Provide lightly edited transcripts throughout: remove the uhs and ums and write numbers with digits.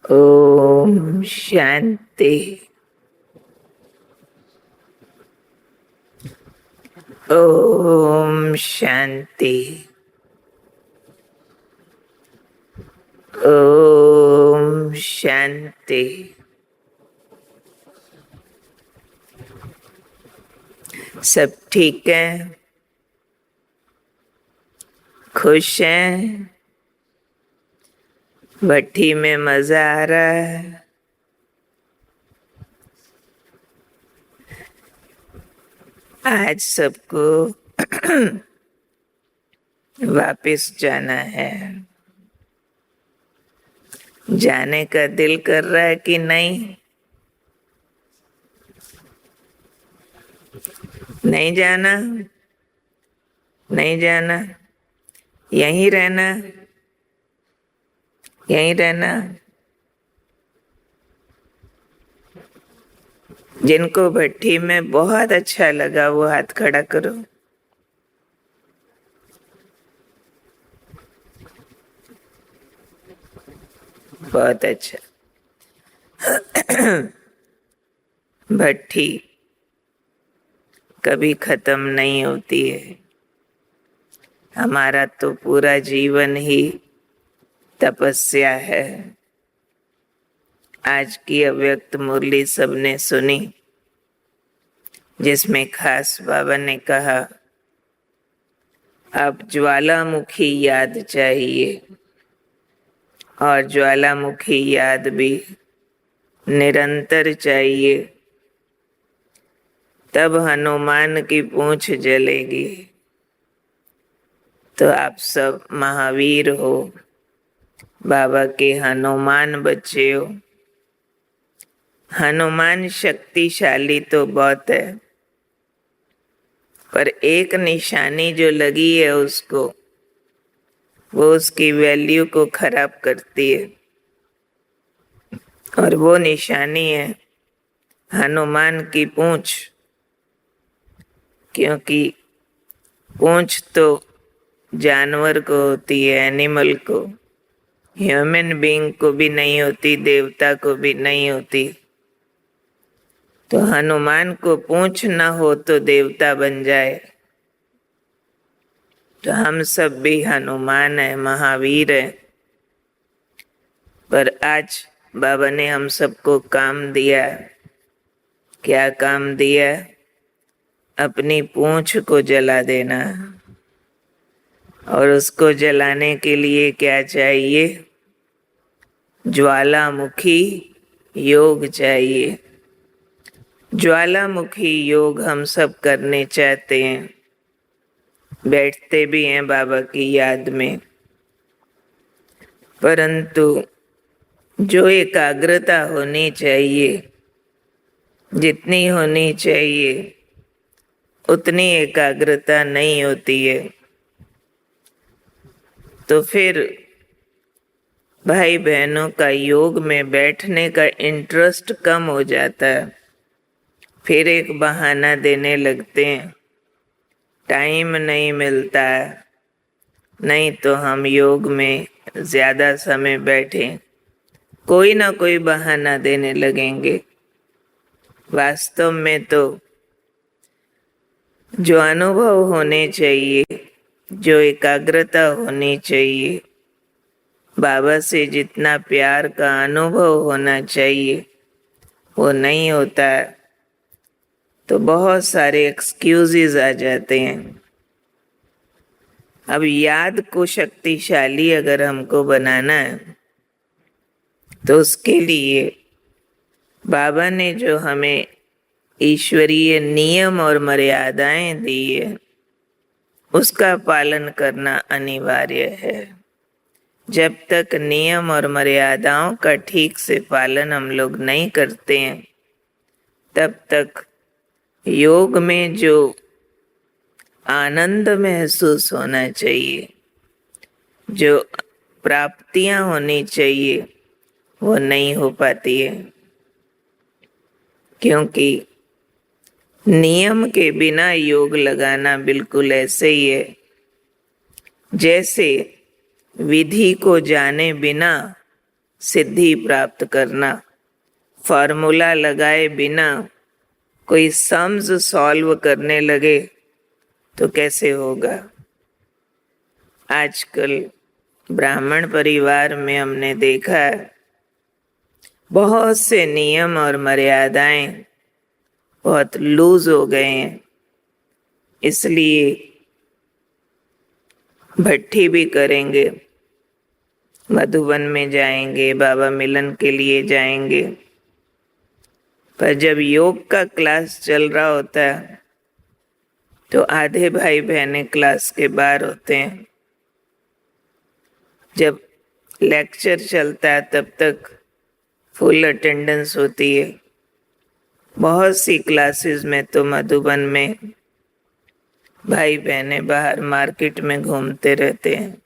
ओम शांति। ओम शांति। ओम शांति। सब ठीक है? खुश हैं? भट्टी में मजा आ रहा है? आज सबको वापस जाना है। जाने का दिल कर रहा है कि नहीं? नहीं जाना? नहीं जाना? यहीं रहना? यहीं रहना? जिनको भट्टी में बहुत अच्छा लगा वो हाथ खड़ा करो। बहुत अच्छा। भट्टी कभी खत्म नहीं होती है। हमारा तो पूरा जीवन ही तपस्या है। आज की अव्यक्त मुरली सबने सुनी, जिसमें खास बाबा ने कहा अब ज्वालामुखी याद चाहिए, और ज्वालामुखी याद भी निरंतर चाहिए, तब हनुमान की पूंछ जलेगी। तो आप सब महावीर हो, बाबा के हनुमान बच्चे हो। हनुमान शक्तिशाली तो बहुत है, पर एक निशानी जो लगी है उसको, वो उसकी वैल्यू को खराब करती है। और वो निशानी है हनुमान की पूंछ। क्योंकि पूंछ तो जानवर को होती है, एनिमल को। ह्यूमन बीइंग को भी नहीं होती, देवता को भी नहीं होती। तो हनुमान को पूंछ ना हो तो देवता बन जाए। तो हम सब भी हनुमान है, महावीर है। पर आज बाबा ने हम सबको काम दिया। क्या काम दिया? अपनी पूंछ को जला देना। और उसको जलाने के लिए क्या चाहिए? ज्वालामुखी योग चाहिए। ज्वालामुखी योग हम सब करने चाहते हैं, बैठते भी हैं बाबा की याद में। परंतु जो एकाग्रता होनी चाहिए, जितनी होनी चाहिए उतनी एकाग्रता नहीं होती है। तो फिर भाई बहनों का योग में बैठने का इंटरेस्ट कम हो जाता है। फिर एक बहाना देने लगते हैं, टाइम नहीं मिलता है, नहीं तो हम योग में ज्यादा समय बैठें। कोई ना कोई बहाना देने लगेंगे। वास्तव में तो जो अनुभव होने चाहिए, जो एकाग्रता होनी चाहिए, बाबा से जितना प्यार का अनुभव होना चाहिए, वो नहीं होता है। तो बहुत सारे एक्सक्यूजेस आ जाते हैं। अब याद को शक्तिशाली अगर हमको बनाना है, तो उसके लिए बाबा ने जो हमें ईश्वरीय नियम और मर्यादाएं दी है, उसका पालन करना अनिवार्य है। जब तक नियम और मर्यादाओं का ठीक से पालन हम लोग नहीं करते हैं, तब तक योग में जो आनंद महसूस होना चाहिए, जो प्राप्तियां होनी चाहिए, वो नहीं हो पाती है। क्योंकि नियम के बिना योग लगाना बिल्कुल ऐसे ही है जैसे विधि को जाने बिना सिद्धि प्राप्त करना, फॉर्मूला लगाए बिना कोई सम्स सॉल्व करने लगे तो कैसे होगा। आजकल ब्राह्मण परिवार में हमने देखा है बहुत से नियम और मर्यादाएं बहुत लूज हो गए हैं, इसलिए भट्ठी भी करेंगे, मधुबन में जाएंगे, बाबा मिलन के लिए जाएंगे, पर जब योग का क्लास चल रहा होता है तो आधे भाई बहनें क्लास के बाहर होते हैं। जब लेक्चर चलता है तब तक फुल अटेंडेंस होती है। बहुत सी क्लासेस में तो मधुबन में भाई बहनें बाहर मार्केट में घूमते रहते हैं,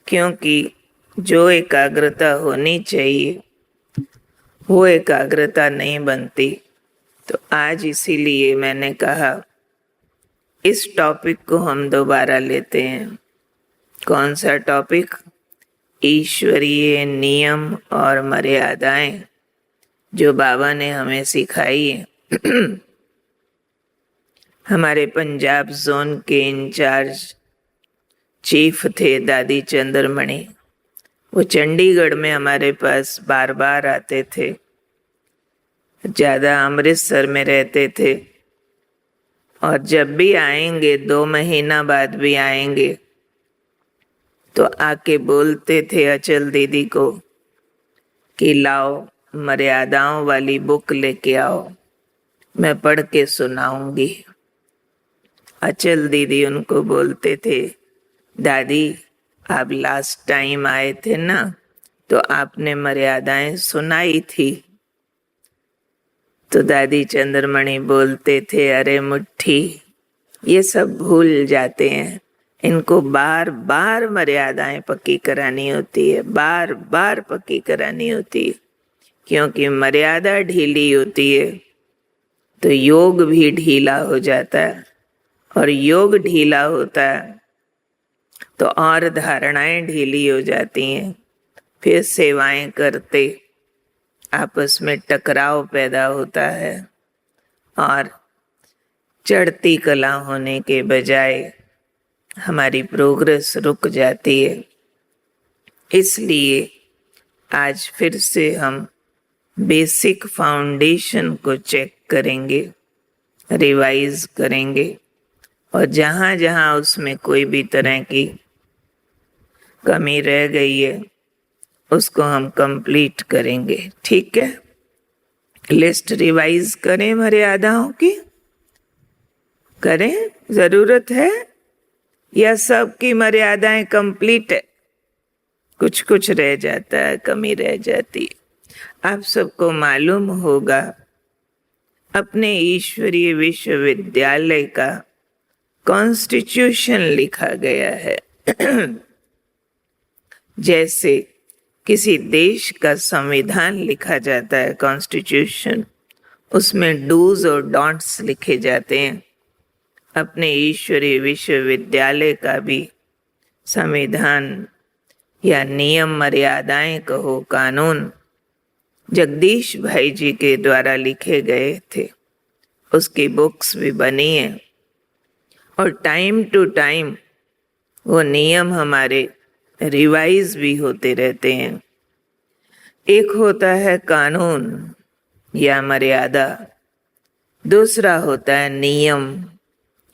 क्योंकि जो एकाग्रता होनी चाहिए वो एकाग्रता नहीं बनती। तो आज इसीलिए मैंने कहा इस टॉपिक को हम दोबारा लेते हैं। कौन सा टॉपिक? ईश्वरीय नियम और मर्यादाएं जो बाबा ने हमें सिखाई है। हमारे पंजाब जोन के इंचार्ज चीफ थे दादी चंद्रमणि। वो चंडीगढ़ में हमारे पास बार बार आते थे, ज़्यादा अमृतसर में रहते थे, और जब भी आएंगे 2 महीना बाद भी आएंगे तो आके बोलते थे अचल दीदी को कि लाओ मर्यादाओं वाली बुक लेके आओ, मैं पढ़ के सुनाऊंगी। अचल दीदी उनको बोलते थे, दादी आप लास्ट टाइम आए थे ना तो आपने मर्यादाएं सुनाई थी। तो दादी चंद्रमणि बोलते थे, अरे मुट्ठी ये सब भूल जाते हैं, इनको बार बार मर्यादाएं पक्की करानी होती है, बार बार पक्की करानी होती है, क्योंकि मर्यादा ढीली होती है तो योग भी ढीला हो जाता है, और योग ढीला होता है तो और धारणाएं ढीली हो जाती हैं, फिर सेवाएं करते आपस में टकराव पैदा होता है और चढ़ती कला होने के बजाय हमारी प्रोग्रेस रुक जाती है। इसलिए आज फिर से हम बेसिक फाउंडेशन को चेक करेंगे, रिवाइज करेंगे, और जहाँ जहाँ उसमें कोई भी तरह की कमी रह गई है उसको हम कंप्लीट करेंगे। ठीक है, लिस्ट रिवाइज करें, मर्यादाओं की करें, जरूरत है, या सबकी मर्यादाएं कंप्लीट है, कुछ कुछ रह जाता है, कमी रह जाती है। आप सबको मालूम होगा अपने ईश्वरीय विश्वविद्यालय का कॉन्स्टिट्यूशन लिखा गया है। जैसे किसी देश का संविधान लिखा जाता है, कॉन्स्टिट्यूशन, उसमें डूज और डोंट्स लिखे जाते हैं। अपने ईश्वरीय विश्वविद्यालय का भी संविधान या नियम मर्यादाएं कहो, कानून जगदीश भाई जी के द्वारा लिखे गए थे, उसकी बुक्स भी बनी है, और टाइम टू टाइम वो नियम हमारे रिवाइज भी होते रहते हैं। एक होता है कानून या मर्यादा, दूसरा होता है नियम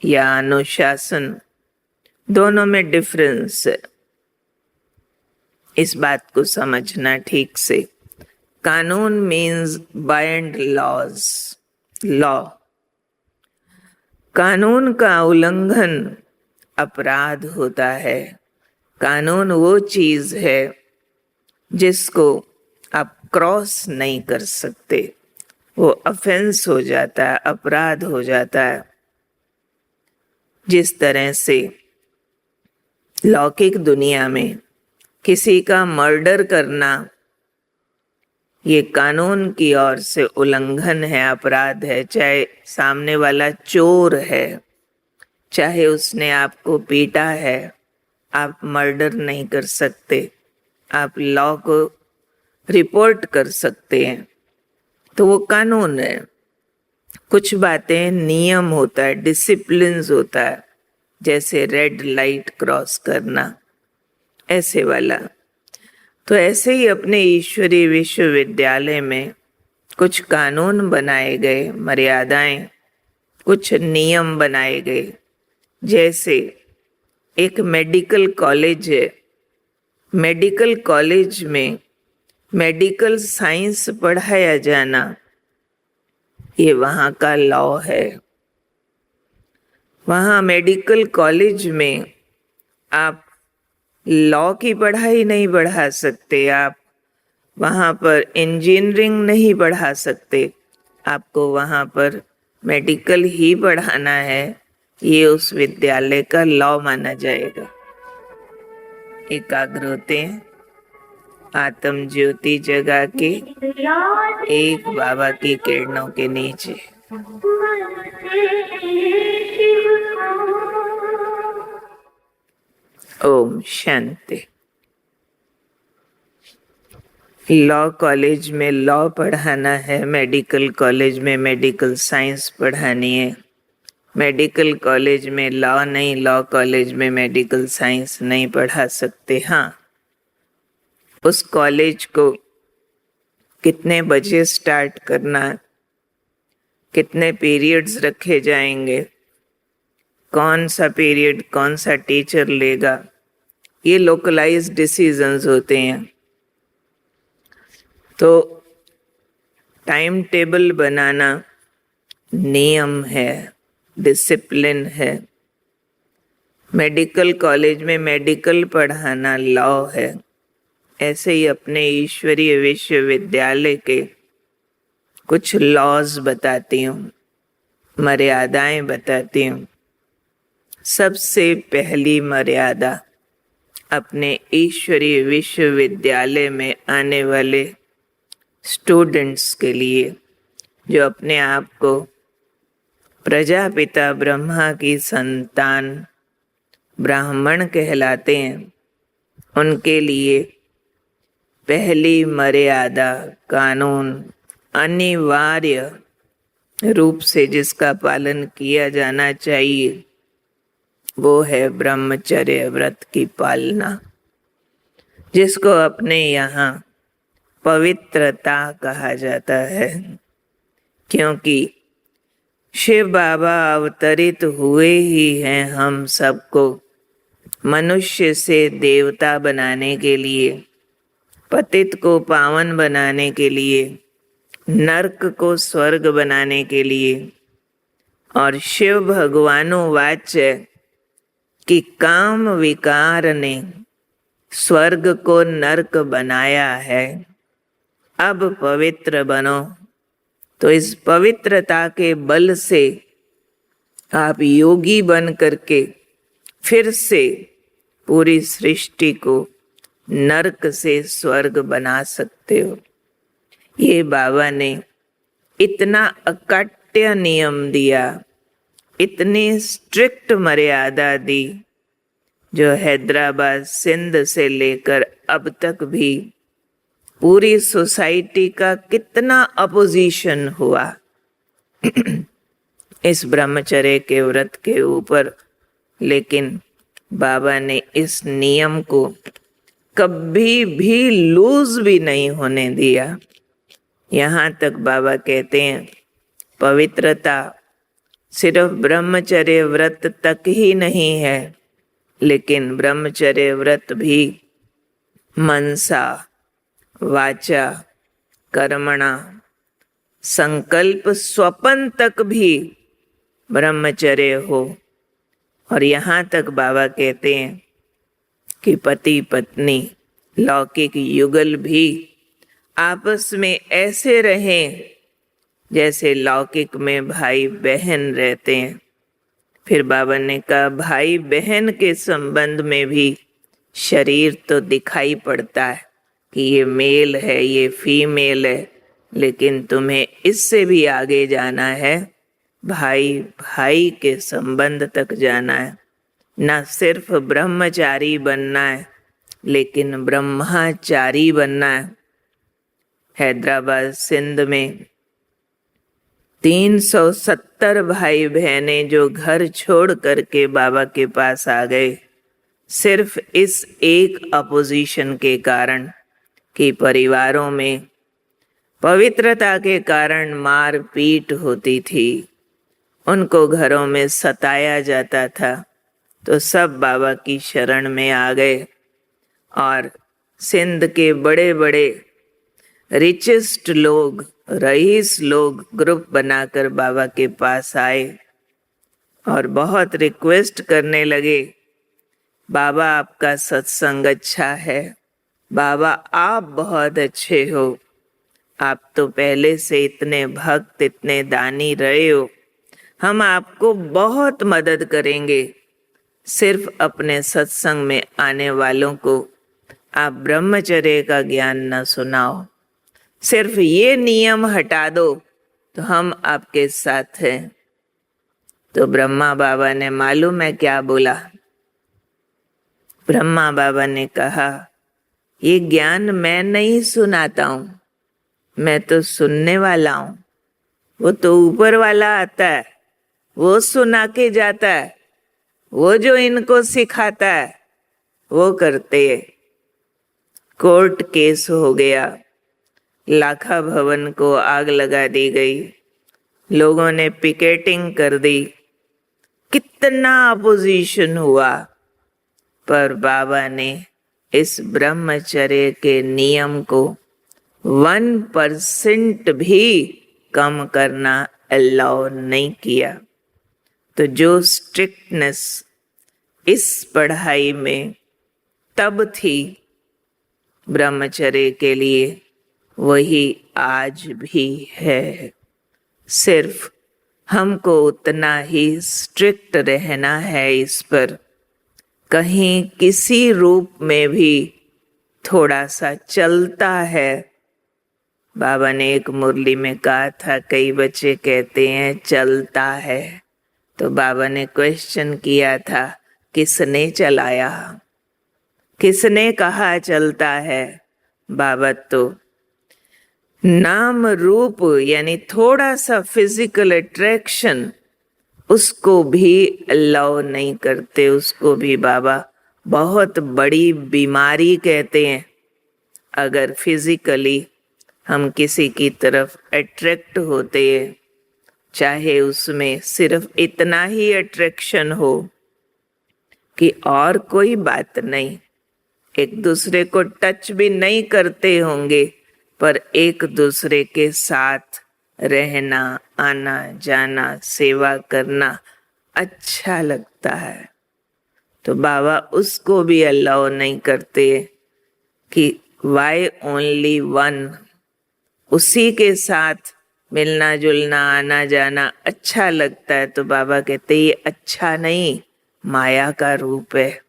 या अनुशासन। दोनों में डिफरेंस है, इस बात को समझना ठीक से। कानून मीन्स बाइंड लॉज, लॉ। कानून का उल्लंघन अपराध होता है। कानून वो चीज है जिसको आप क्रॉस नहीं कर सकते, वो ऑफेंस हो जाता है, अपराध हो जाता है। जिस तरह से लौकिक दुनिया में किसी का मर्डर करना ये कानून की ओर से उल्लंघन है, अपराध है, चाहे सामने वाला चोर है, चाहे उसने आपको पीटा है, आप मर्डर नहीं कर सकते। आप लॉ को रिपोर्ट कर सकते हैं, तो वो कानून है। कुछ बातें नियम होता है, डिसिप्लिन होता है, जैसे रेड लाइट क्रॉस करना, ऐसे वाला। तो ऐसे ही अपने ईश्वरीय विश्वविद्यालय में कुछ कानून बनाए गए, मर्यादाएं, कुछ नियम बनाए गए। जैसे एक मेडिकल कॉलेज है, मेडिकल कॉलेज में मेडिकल साइंस पढ़ाया जाना, ये वहाँ का लॉ है। वहाँ मेडिकल कॉलेज में आप लॉ की पढ़ाई नहीं बढ़ा सकते, आप वहाँ पर इंजीनियरिंग नहीं पढ़ा सकते, आपको वहाँ पर मेडिकल ही पढ़ाना है। ये उस विद्यालय का लॉ माना जाएगा। एकाग्र होते हैं, आत्म ज्योति जगा के एक बाबा की किरणों के नीचे। ओम शांति। लॉ कॉलेज में लॉ पढ़ाना है, मेडिकल कॉलेज में मेडिकल साइंस पढ़ानी है। मेडिकल कॉलेज में लॉ नहीं, लॉ कॉलेज में मेडिकल साइंस नहीं पढ़ा सकते। हाँ, उस कॉलेज को कितने बजे स्टार्ट करना, कितने पीरियड्स रखे जाएंगे, कौन सा पीरियड कौन सा टीचर लेगा, ये लोकलाइज्ड डिसीजंस होते हैं। तो टाइम टेबल बनाना नियम है, डिसिप्लिन है। मेडिकल कॉलेज में मेडिकल पढ़ाना लॉ है। ऐसे ही अपने ईश्वरीय विश्वविद्यालय के कुछ लॉज बताती हूँ, मर्यादाएं बताती हूँ। सबसे पहली मर्यादा अपने ईश्वरीय विश्वविद्यालय में आने वाले स्टूडेंट्स के लिए, जो अपने आप को प्रजापिता ब्रह्मा की संतान ब्राह्मण कहलाते हैं, उनके लिए पहली मर्यादा, कानून, अनिवार्य रूप से जिसका पालन किया जाना चाहिए, वो है ब्रह्मचर्य व्रत की पालना, जिसको अपने यहाँ पवित्रता कहा जाता है। क्योंकि शिव बाबा अवतरित हुए ही हैं हम सबको मनुष्य से देवता बनाने के लिए, पतित को पावन बनाने के लिए, नरक को स्वर्ग बनाने के लिए। और शिव भगवानुवाच कि काम विकार ने स्वर्ग को नरक बनाया है, अब पवित्र बनो। तो इस पवित्रता के बल से आप योगी बन करके फिर से पूरी सृष्टि को नरक से स्वर्ग बना सकते हो। ये बाबा ने इतना अकाट्य नियम दिया, इतनी स्ट्रिक्ट मर्यादा दी, जो हैदराबाद सिंध से लेकर अब तक भी पूरी सोसाइटी का कितना अपोजिशन हुआ इस ब्रह्मचर्य के व्रत के ऊपर। लेकिन बाबा ने इस नियम को कभी भी लूज भी नहीं होने दिया। यहाँ तक बाबा कहते हैं पवित्रता सिर्फ ब्रह्मचर्य व्रत तक ही नहीं है, लेकिन ब्रह्मचर्य व्रत भी मनसा वाचा कर्मणा संकल्प स्वपन तक भी ब्रह्मचर्य हो। और यहाँ तक बाबा कहते हैं कि पति पत्नी लौकिक युगल भी आपस में ऐसे रहें जैसे लौकिक में भाई बहन रहते हैं। फिर बाबा ने कहा भाई बहन के संबंध में भी शरीर तो दिखाई पड़ता है कि ये मेल है, ये फीमेल है, लेकिन तुम्हें इससे भी आगे जाना है, भाई भाई के संबंध तक जाना है। न सिर्फ ब्रह्मचारी बनना है, लेकिन ब्रह्मचारी बनना है। हैदराबाद सिंध में 370 भाई बहनें जो घर छोड़ करके बाबा के पास आ गए, सिर्फ इस एक अपोजिशन के कारण कि परिवारों में पवित्रता के कारण मार पीट होती थी, उनको घरों में सताया जाता था, तो सब बाबा की शरण में आ गए और सिंध के बड़े बड़े रिचेस्ट लोग, रईस लोग ग्रुप बनाकर बाबा के पास आए और बहुत रिक्वेस्ट करने लगे, बाबा आपका सत्संग अच्छा है, बाबा आप बहुत अच्छे हो, आप तो पहले से इतने भक्त, इतने दानी रहे हो, हम आपको बहुत मदद करेंगे। सिर्फ अपने सत्संग में आने वालों को आप ब्रह्मचर्य का ज्ञान न सुनाओ, सिर्फ ये नियम हटा दो तो हम आपके साथ हैं। तो ब्रह्मा बाबा ने मालूम है क्या बोला? ब्रह्मा बाबा ने कहा, ये ज्ञान मैं नहीं सुनाता हूँ, मैं तो सुनने वाला हूँ। वो तो ऊपर वाला आता है, वो सुना के जाता है, वो जो इनको सिखाता है वो करते हैं। कोर्ट केस हो गया, लाखा भवन को आग लगा दी गई, लोगों ने पिकेटिंग कर दी, कितना अपोजिशन हुआ, पर बाबा ने इस ब्रह्मचर्य के नियम को 1% भी कम करना अलाउ नहीं किया। तो जो स्ट्रिक्टनेस इस पढ़ाई में तब थी ब्रह्मचर्य के लिए, वही आज भी है। सिर्फ हमको उतना ही स्ट्रिक्ट रहना है इस पर, कहीं किसी रूप में भी थोड़ा सा चलता है। बाबा ने एक मुरली में कहा था, कई बच्चे कहते हैं चलता है, तो बाबा ने क्वेश्चन किया था, किसने चलाया, किसने कहा चलता है? बाबा तो नाम रूप यानी थोड़ा सा फिजिकल अट्रैक्शन, उसको भी अलाउ नहीं करते, उसको भी बाबा बहुत बड़ी बीमारी कहते हैं। अगर फिजिकली हम किसी की तरफ अट्रैक्ट होते हैं, चाहे उसमें सिर्फ इतना ही अट्रैक्शन हो कि और कोई बात नहीं, एक दूसरे को टच भी नहीं करते होंगे, पर एक दूसरे के साथ रहना, आना जाना, सेवा करना अच्छा लगता है, तो बाबा उसको भी अलाउ नहीं करते कि वाई ओनली वन, उसी के साथ मिलना जुलना, आना जाना अच्छा लगता है, तो बाबा कहते ये अच्छा नहीं, माया का रूप है,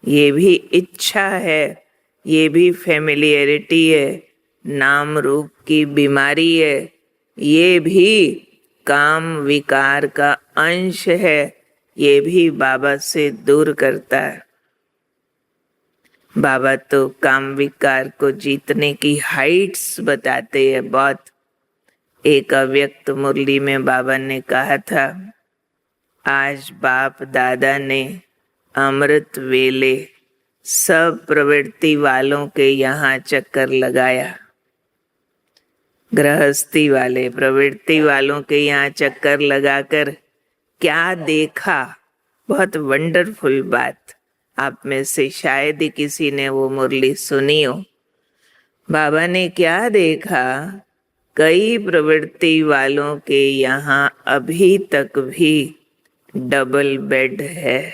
ये भी इच्छा है, ये भी फैमिलियरिटी है, नाम रूप की बीमारी है, ये भी काम विकार का अंश है, ये भी बाबा से दूर करता है। बाबा तो काम विकार को जीतने की हाइट्स बताते हैं बहुत। एक अव्यक्त मुरली में बाबा ने कहा था, आज बाप दादा ने अमृत वेले सब प्रवृत्ति वालों के यहाँ चक्कर लगाया, गृहस्थी वाले प्रवृत्ति वालों के यहाँ चक्कर लगाकर क्या देखा? बहुत वंडरफुल बात, आप में से शायद ही किसी ने वो मुरली सुनी हो। बाबा ने क्या देखा? कई प्रवृत्ति वालों के यहाँ अभी तक भी डबल बेड है।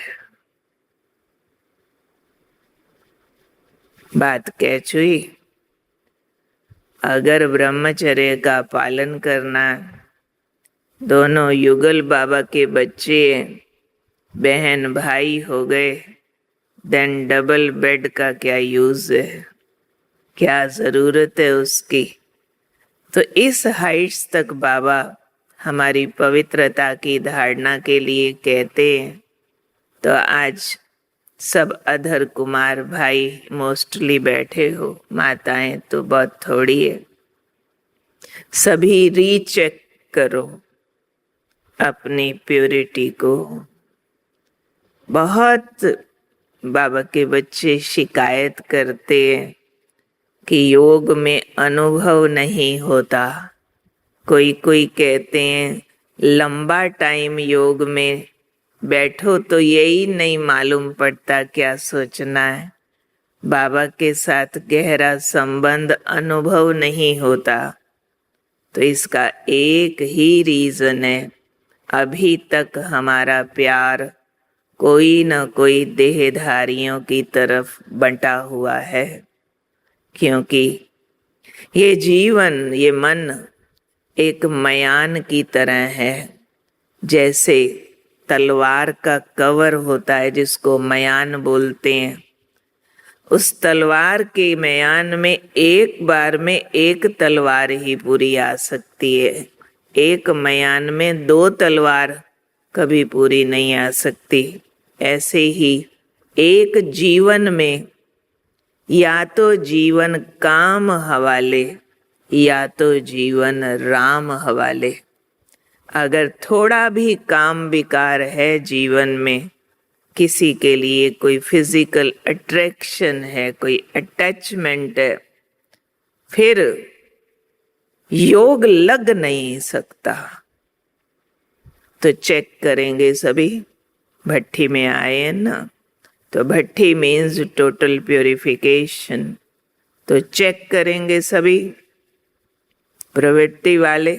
बात कैच हुई? अगर ब्रह्मचर्य का पालन करना, दोनों युगल बाबा के बच्चे बहन भाई हो गए, देन डबल बेड का क्या यूज है, क्या जरूरत है उसकी? तो इस हाइट्स तक बाबा हमारी पवित्रता की धारणा के लिए कहते हैं। तो आज सब अधर कुमार भाई मोस्टली बैठे हो, माताएं तो बहुत थोड़ी है। सभी रीचेक करो अपनी प्योरिटी को। बहुत बाबा के बच्चे शिकायत करते हैं कि योग में अनुभव नहीं होता। कोई कोई कहते हैं लंबा टाइम योग में बैठो तो यही नहीं मालूम पड़ता क्या सोचना है। बाबा के साथ गहरा संबंध अनुभव नहीं होता। तो इसका एक ही रीजन है, अभी तक हमारा प्यार कोई न कोई देहधारियों की तरफ बंटा हुआ है। क्योंकि ये जीवन, ये मन एक मयान की तरह है। जैसे तलवार का कवर होता है जिसको मयान बोलते हैं, उस तलवार के मयान में एक बार में एक तलवार ही पूरी आ सकती है। एक मयान में 2 तलवार कभी पूरी नहीं आ सकती। ऐसे ही एक जीवन में या तो जीवन काम हवाले या तो जीवन राम हवाले। अगर थोड़ा भी काम विकार है जीवन में, किसी के लिए कोई फिजिकल अट्रैक्शन है, कोई अटैचमेंट है, फिर योग लग नहीं सकता। तो चेक करेंगे सभी। भट्ठी में आए हैं ना, तो भट्ठी मीन्स टोटल प्योरिफिकेशन। तो चेक करेंगे सभी। प्रवृत्ति वाले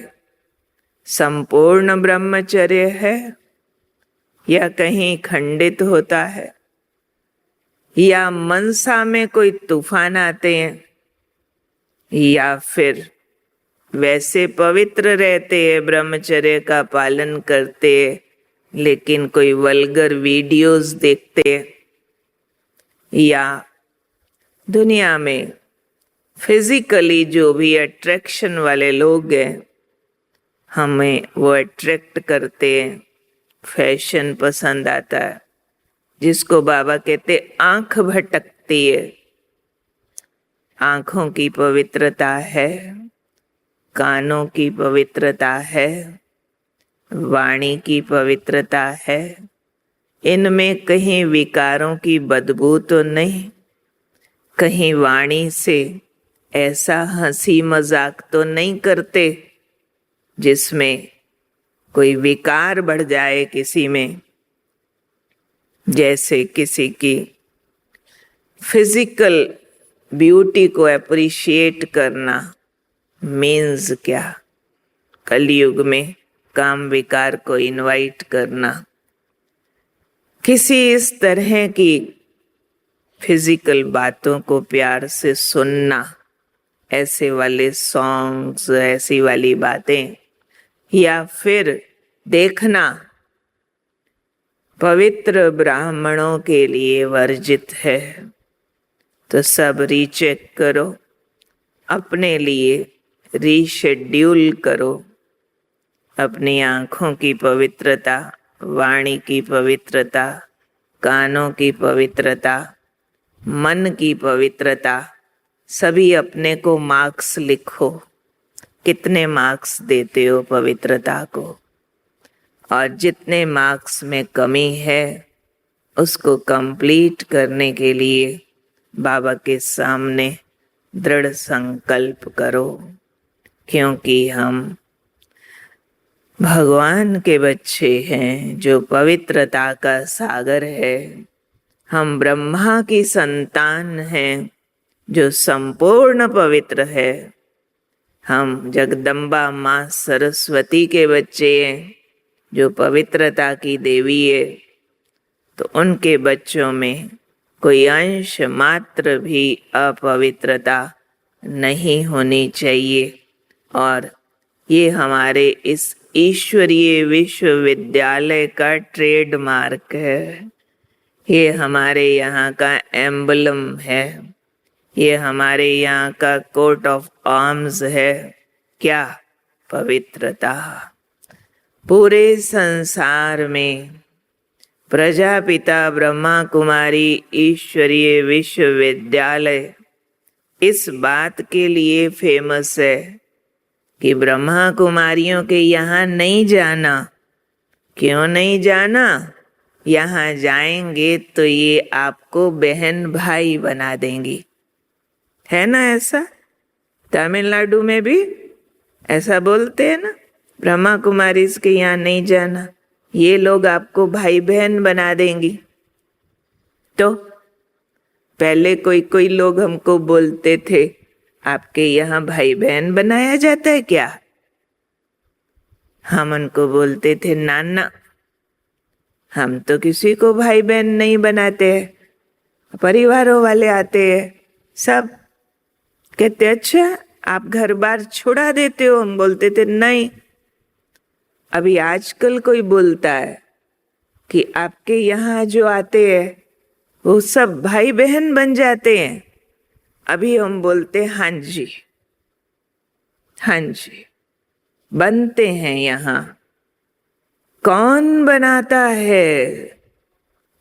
संपूर्ण ब्रह्मचर्य है या कहीं खंडित होता है, या मनसा में कोई तूफान आते हैं, या फिर वैसे पवित्र रहते हैं, ब्रह्मचर्य का पालन करते हैं, लेकिन कोई वल्गर वीडियोस देखते हैं, या दुनिया में फिजिकली जो भी अट्रैक्शन वाले लोग हैं हमें वो अट्रैक्ट करते हैं। फैशन पसंद आता है, जिसको बाबा कहते आंख भटकती है। आंखों की पवित्रता है, कानों की पवित्रता है, वाणी की पवित्रता है। इनमें कहीं विकारों की बदबू तो नहीं, कहीं वाणी से ऐसा हंसी मजाक तो नहीं करते जिसमें कोई विकार बढ़ जाए किसी में। जैसे किसी की फिजिकल ब्यूटी को अप्रिशिएट करना मीन्स क्या, कलयुग में काम विकार को इनवाइट करना। किसी इस तरह की फिजिकल बातों को प्यार से सुनना, ऐसे वाले सॉन्ग्स, ऐसी वाली बातें, या फिर देखना पवित्र ब्राह्मणों के लिए वर्जित है। तो सब रीचेक करो, अपने लिए रीशेड्यूल करो। अपनी आंखों की पवित्रता, वाणी की पवित्रता, कानों की पवित्रता, मन की पवित्रता, सभी अपने को मार्क्स लिखो। कितने मार्क्स देते हो पवित्रता को, और जितने मार्क्स में कमी है उसको कंप्लीट करने के लिए बाबा के सामने दृढ़ संकल्प करो। क्योंकि हम भगवान के बच्चे हैं जो पवित्रता का सागर है। हम ब्रह्मा की संतान हैं जो संपूर्ण पवित्र है। हम जगदम्बा माँ सरस्वती के बच्चे हैं जो पवित्रता की देवी है। तो उनके बच्चों में कोई अंश मात्र भी अपवित्रता नहीं होनी चाहिए। और ये हमारे इस ईश्वरीय विश्वविद्यालय का ट्रेडमार्क है। ये हमारे यहाँ का एम्बलम है, ये हमारे यहाँ का कोट ऑफ आर्म्स है। क्या? पवित्रता। पूरे संसार में प्रजापिता ब्रह्मा कुमारी ईश्वरीय विश्वविद्यालय इस बात के लिए फेमस है कि ब्रह्मा कुमारियों के यहाँ नहीं जाना। क्यों नहीं जाना? यहाँ जाएंगे तो ये आपको बहन भाई बना देंगी। है ना ऐसा? तमिलनाडु में भी ऐसा बोलते हैं ना, ब्रह्मा कुमारी के यहाँ नहीं जाना, ये लोग आपको भाई बहन बना देंगी। तो पहले कोई कोई लोग हमको बोलते थे, आपके यहाँ भाई बहन बनाया जाता है क्या? हम उनको बोलते थे, नाना हम तो किसी को भाई बहन नहीं बनाते हैं, परिवारों वाले आते हैं सब। कहते अच्छा आप घर बार छुड़ा देते हो? हम बोलते थे नहीं। अभी आजकल कोई बोलता है कि आपके यहाँ जो आते हैं वो सब भाई बहन बन जाते हैं। अभी हम बोलते हाँ जी, हाँ जी बनते हैं। यहाँ कौन बनाता है?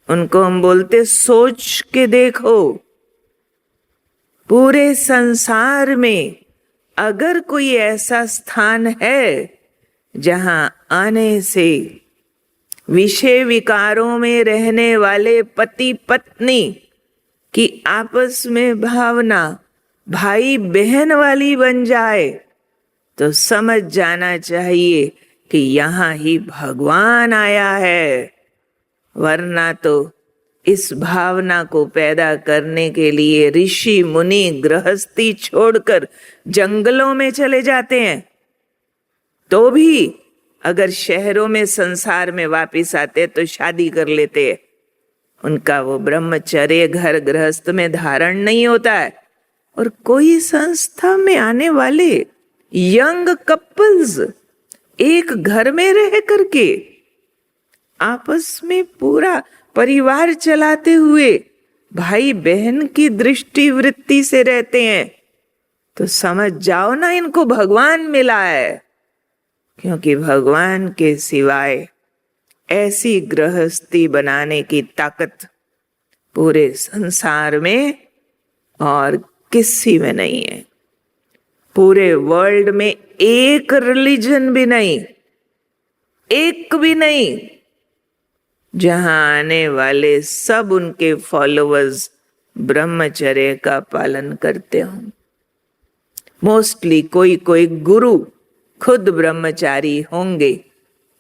उनको हम बोलते सोच के देखो, पूरे संसार में अगर कोई ऐसा स्थान है जहां आने से विषय विकारों में रहने वाले पति पत्नी की आपस में भावना भाई बहन वाली बन जाए, तो समझ जाना चाहिए कि यहाँ ही भगवान आया है। वरना तो इस भावना को पैदा करने के लिए ऋषि मुनि गृहस्थी छोड़कर जंगलों में चले जाते हैं। तो भी अगर शहरों में संसार में वापिस आते तो शादी कर लेते हैं। उनका वो ब्रह्मचर्य घर गृहस्थ में धारण नहीं होता है। और कोई संस्था में आने वाले यंग कपल्स एक घर में रह करके आपस में पूरा परिवार चलाते हुए भाई बहन की दृष्टि वृत्ति से रहते हैं, तो समझ जाओ ना इनको भगवान मिला है। क्योंकि भगवान के सिवाय ऐसी गृहस्थी बनाने की ताकत पूरे संसार में और किसी में नहीं है। पूरे वर्ल्ड में एक रिलीजन भी नहीं, एक भी नहीं, जहां आने वाले सब उनके फॉलोअर्स ब्रह्मचर्य का पालन करते हों। मोस्टली कोई कोई गुरु खुद ब्रह्मचारी होंगे,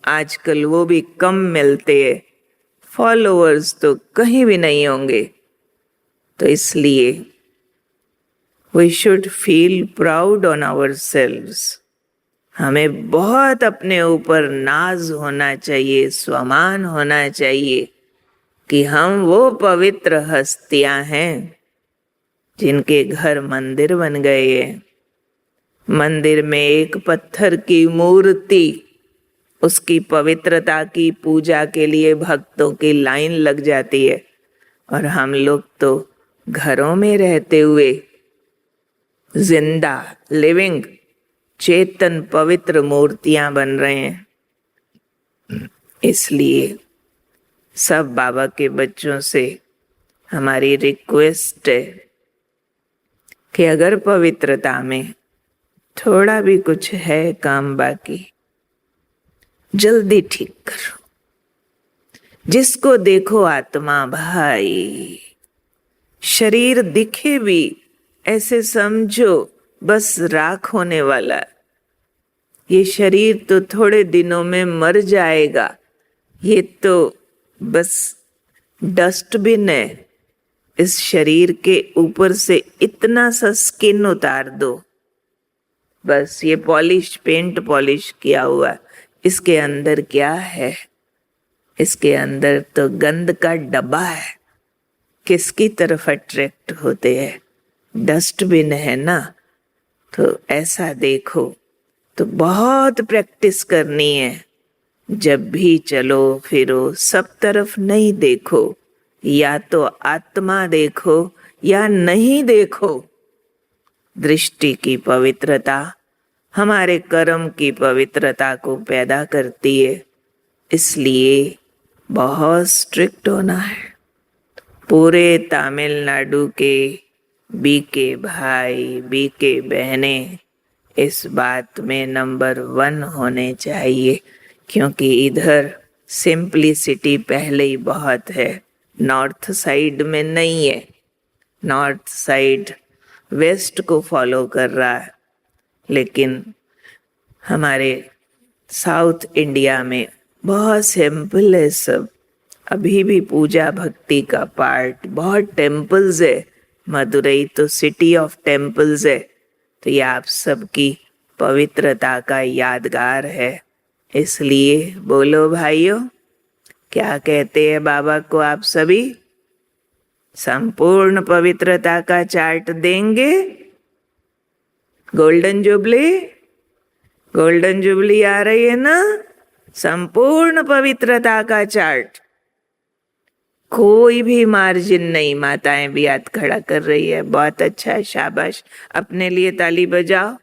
आजकल वो भी कम मिलते हैं, फॉलोअर्स तो कहीं भी नहीं होंगे। तो इसलिए we should feel proud on ourselves. हमें बहुत अपने ऊपर नाज होना चाहिए, स्वामान होना चाहिए कि हम वो पवित्र हस्तियां हैं जिनके घर मंदिर बन गए हैं। मंदिर में एक पत्थर की मूर्ति, उसकी पवित्रता की पूजा के लिए भक्तों की लाइन लग जाती है, और हम लोग तो घरों में रहते हुए जिंदा लिविंग चेतन पवित्र मूर्तियां बन रहे हैं। इसलिए सब बाबा के बच्चों से हमारी रिक्वेस्ट है कि अगर पवित्रता में थोड़ा भी कुछ है काम बाकी, जल्दी ठीक करो। जिसको देखो आत्मा भाई, शरीर दिखे भी ऐसे समझो बस राख होने वाला। ये शरीर तो थोड़े दिनों में मर जाएगा, ये तो बस डस्टबिन है। इस शरीर के ऊपर से इतना सा स्किन उतार दो, बस ये पॉलिश पेंट पॉलिश किया हुआ, इसके अंदर क्या है? इसके अंदर तो गंद का डब्बा है। किसकी तरफ अट्रैक्ट होते हैं? डस्टबिन है ना। तो ऐसा देखो, तो बहुत प्रैक्टिस करनी है। जब भी चलो फिरो सब तरफ नहीं देखो, या तो आत्मा देखो या नहीं देखो। दृष्टि की पवित्रता हमारे कर्म की पवित्रता को पैदा करती है। इसलिए बहुत स्ट्रिक्ट होना है। पूरे तमिलनाडु के बीके भाई, बीके बहनें इस बात में नंबर 1 होने चाहिए, क्योंकि इधर सिंप्लिसिटी पहले ही बहुत है, नॉर्थ साइड में नहीं है। नॉर्थ साइड वेस्ट को फॉलो कर रहा है, लेकिन हमारे साउथ इंडिया में बहुत सिंपल है सब। अभी भी पूजा भक्ति का पार्ट, बहुत टेम्पल्स है। मदुरई तो सिटी ऑफ टेम्पल्स है, तो ये आप सबकी पवित्रता का यादगार है। इसलिए बोलो भाइयों, क्या कहते हैं बाबा को आप सभी? संपूर्ण पवित्रता का चार्ट देंगे। गोल्डन जुबली, गोल्डन जुबली आ रही है ना? संपूर्ण पवित्रता का चार्ट, कोई भी मार्जिन नहीं। माताएं भी हाथ खड़ा कर रही है, बहुत अच्छा है, शाबाश। अपने लिए ताली बजाओ,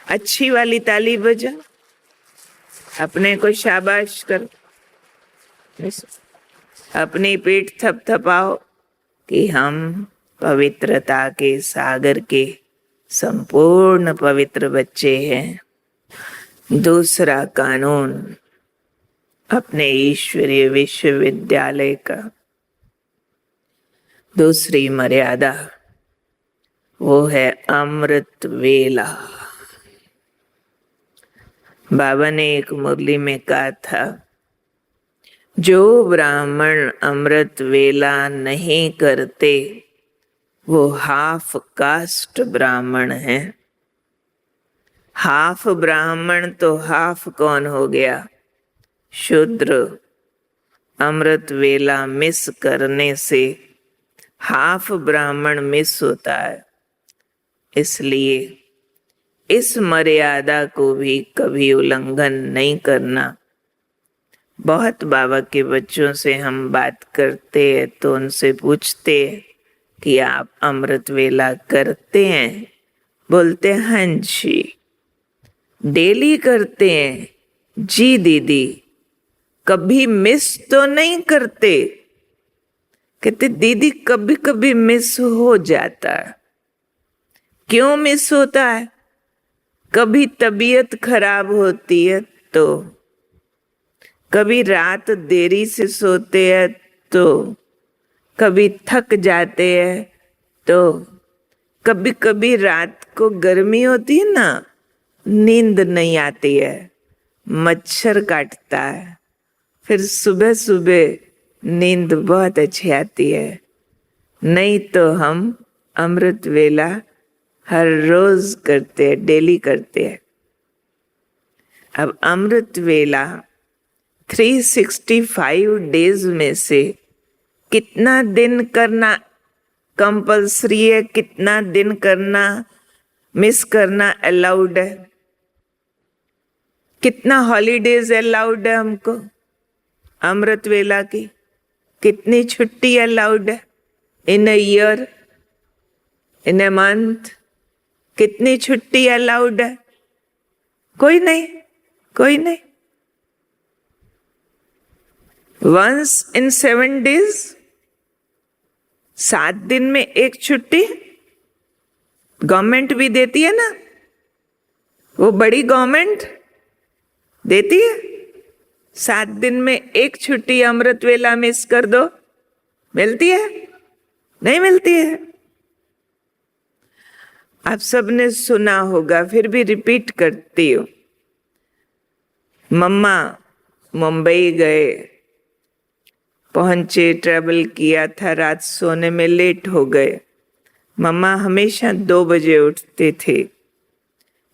अच्छी वाली ताली बजाओ, अपने को शाबाश करो, अपनी पीठ थपथपाओ कि हम पवित्रता के सागर के संपूर्ण पवित्र बच्चे हैं। दूसरा कानून अपने ईश्वरीय विश्वविद्यालय का, दूसरी मर्यादा वो है अमृत वेला। बाबा ने एक मुरली में कहा था, जो ब्राह्मण अमृत वेला नहीं करते वो हाफ कास्ट ब्राह्मण है। हाफ ब्राह्मण तो हाफ कौन हो गया? शूद्र। अमृत वेला मिस करने से हाफ ब्राह्मण मिस होता है। इसलिए इस मर्यादा को भी कभी उल्लंघन नहीं करना। बहुत बाबा के बच्चों से हम बात करते हैं तो उनसे पूछते हैं कि आप अमृत वेला करते हैं? बोलते हैं हाँ जी। डेली करते हैं? जी दीदी। कभी मिस तो नहीं करते? कहते दीदी कभी कभी मिस हो जाता है। क्यों मिस होता है? कभी तबीयत खराब होती है तो, कभी रात देरी से सोते हैं तो, कभी थक जाते हैं तो, कभी कभी रात को गर्मी होती है ना, नींद नहीं आती है, मच्छर काटता है, फिर सुबह सुबह नींद बहुत अच्छी आती है। नहीं तो हम अमृत वेला हर रोज करते हैं, डेली करते हैं। अब अमृत वेला 365 डेज में से कितना दिन करना कंपल्सरी है, कितना दिन करना मिस करना अलाउड है? कितना हॉलीडेज अलाउड है हमको अमृत वेला की? कितनी छुट्टी अलाउड है इन a year, in a month? कितनी छुट्टी अलाउड है? कोई नहीं, कोई नहीं। वंस इन 7 days, 7 दिन में एक छुट्टी गवर्नमेंट भी देती है ना, वो बड़ी गवर्नमेंट देती है। 7 दिन में एक छुट्टी अमृत वेला मिस कर दो, मिलती है? नहीं मिलती है। आप सबने सुना होगा, फिर भी रिपीट करती हूँ। मम्मा मुंबई गए, पहुंचे, ट्रैवल किया था, रात सोने में लेट हो गए। मम्मा हमेशा 2 बजे उठते थे।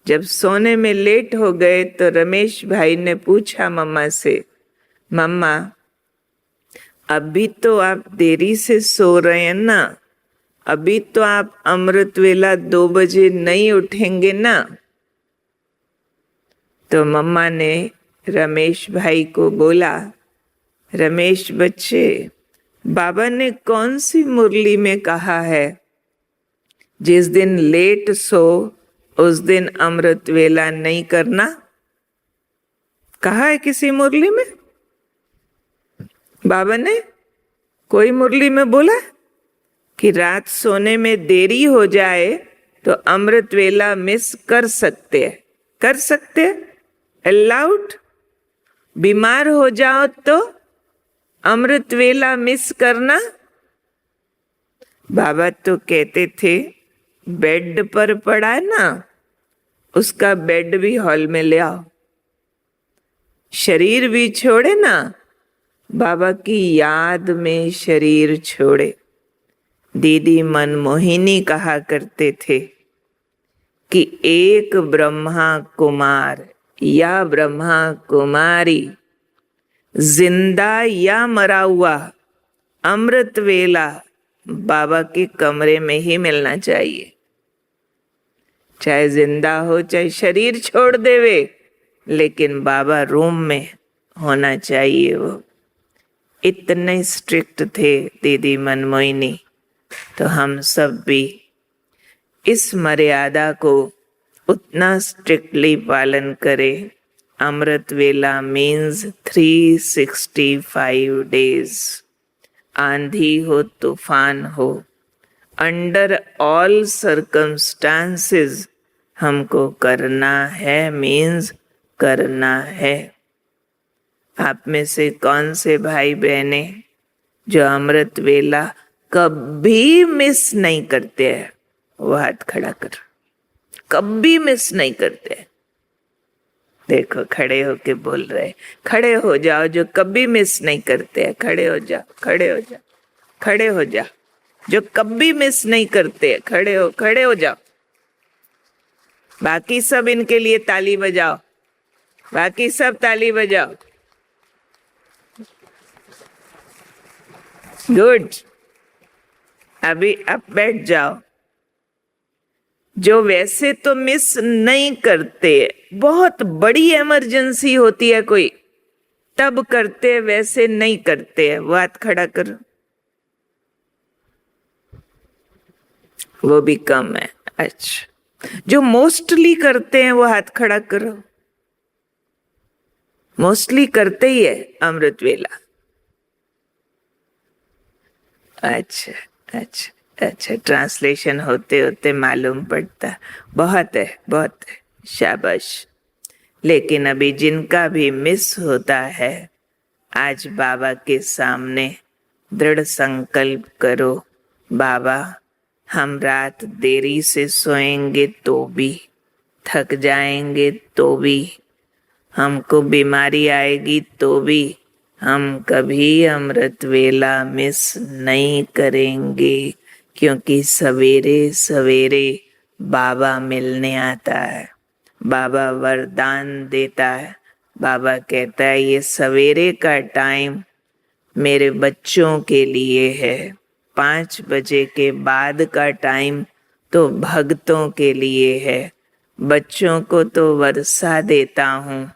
जब सोने में लेट हो गए तो रमेश भाई ने पूछा मम्मा से, मम्मा अभी तो आप देरी से सो रहे हैं ना, अभी तो आप अमृत वेला 2 बजे नहीं उठेंगे ना? तो मम्मा ने रमेश भाई को बोला, रमेश बच्चे, बाबा ने कौन सी मुरली में कहा है जिस दिन लेट सो उस दिन अमृत वेला नहीं करना? कहा है किसी मुरली में? बाबा ने कोई मुरली में बोला कि रात सोने में देरी हो जाए तो अमृत वेला मिस कर सकते हैं, कर सकते हैं, अलाउड। बीमार हो जाओ तो अमृत वेला मिस करना। बाबा तो कहते थे बेड पर पड़ा है ना, उसका बेड भी हॉल में ले आओ। शरीर भी छोड़े ना, बाबा की याद में शरीर छोड़े। दीदी मनमोहिनी कहा करते थे कि एक ब्रह्मा कुमार या ब्रह्मा कुमारी, जिंदा या मरा हुआ, अमृत वेला बाबा के कमरे में ही मिलना चाहिए। चाहे जिंदा हो चाहे शरीर छोड़ देवे, लेकिन बाबा रूम में होना चाहिए। वो इतने स्ट्रिक्ट थे दीदी मनमोहिनी। तो हम सब भी इस मर्यादा को उतना स्ट्रिक्टली पालन करें। अमृत वेला मीन्स 365 डेज। आंधी हो तूफान हो, अंडर ऑल सर्कमस्टांसेस हमको करना है, मीन्स करना है। आप में से कौन से भाई बहने जो अमृत वेला कभी मिस नहीं करते हैं? वो हाथ खड़ा कर। कभी मिस नहीं करते। देखो खड़े होके बोल रहे, खड़े हो जाओ जो कभी मिस नहीं करते हैं। खड़े हो जाओ, खड़े हो जाओ, खड़े हो जाओ जो कभी मिस नहीं करते हैं। खड़े हो, खड़े हो जाओ। बाकी सब इनके लिए ताली बजाओ, बाकी सब ताली बजाओ। गुड। अभी अब बैठ जाओ। जो वैसे तो मिस नहीं करते, बहुत बड़ी इमरजेंसी होती है कोई तब करते, वैसे नहीं करते हैं, वो हाथ खड़ा करो। वो भी कम है। अच्छा, जो मोस्टली करते हैं वो हाथ खड़ा करो। मोस्टली करते ही है अमृत वेला। अच्छा अच्छा अच्छा, ट्रांसलेशन होते होते मालूम पड़ता। बहुत है, बहुत है, शाबाश। लेकिन अभी जिनका भी मिस होता है, आज बाबा के सामने दृढ़ संकल्प करो, बाबा हम रात देरी से सोएंगे तो भी, थक जाएंगे तो भी, हमको बीमारी आएगी तो भी, हम कभी अमृत वेला मिस नहीं करेंगे, क्योंकि सवेरे सवेरे बाबा मिलने आता है। बाबा वरदान देता है। बाबा कहता है ये सवेरे का टाइम मेरे बच्चों के लिए है, 5 बजे के बाद का टाइम तो भक्तों के लिए है। बच्चों को तो वर्षा देता हूँ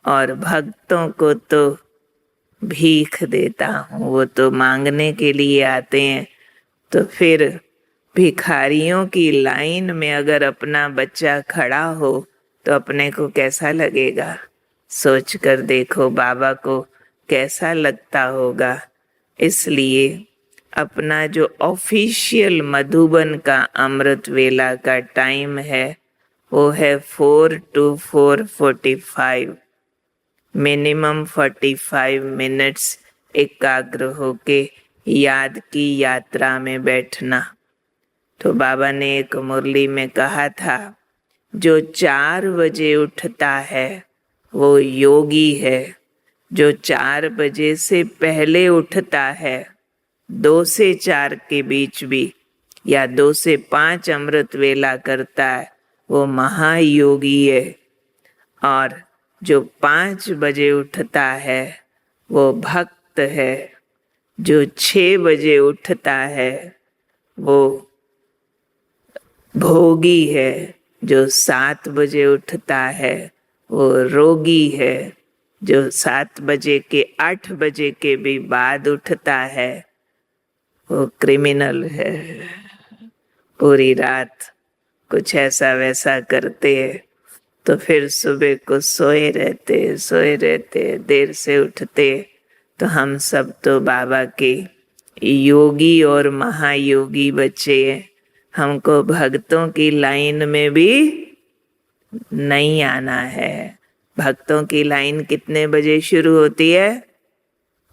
और भक्तों को तो भीख देता हूँ। वो तो मांगने के लिए आते हैं। तो फिर भिखारियों की लाइन में अगर अपना बच्चा खड़ा हो तो अपने को कैसा लगेगा? सोच कर देखो बाबा को कैसा लगता होगा। इसलिए अपना जो ऑफिशियल मधुबन का अमृत वेला का टाइम है वो है 4 to 4:45। मिनिमम 45 मिनट्स एकाग्र होके याद की यात्रा में बैठना। तो बाबा ने एक मुरली में कहा था, जो 4 बजे उठता है वो योगी है। जो 4 बजे से पहले उठता है, 2 से 4 के बीच भी, या 2 से 5 अमृत वेला करता है, वो महायोगी है। और जो 5 बजे उठता है वो भक्त है। जो 6 बजे उठता है वो भोगी है। जो 7 बजे उठता है वो रोगी है। जो 7 बजे के 8 बजे के भी बाद उठता है वो क्रिमिनल है। पूरी रात कुछ ऐसा वैसा करते हैं तो फिर सुबह को सोए रहते, देर से उठते, तो हम सब तो बाबा के योगी और महायोगी बच्चे हैं। हमको भक्तों की लाइन में भी नहीं आना है। भक्तों की लाइन कितने बजे शुरू होती है?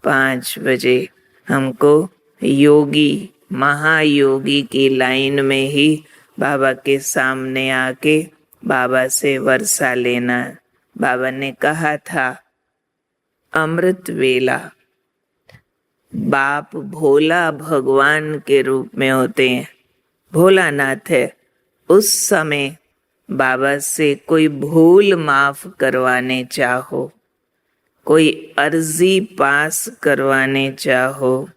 5 बजे। हमको योगी महायोगी की लाइन में ही बाबा के सामने आके बाबा से वर्षा लेना। बाबा ने कहा था, अमृत वेला बाप भोला भगवान के रूप में होते हैं, भोलानाथ है। उस समय बाबा से कोई भूल माफ करवाने चाहो, कोई अर्जी पास करवाने चाहो,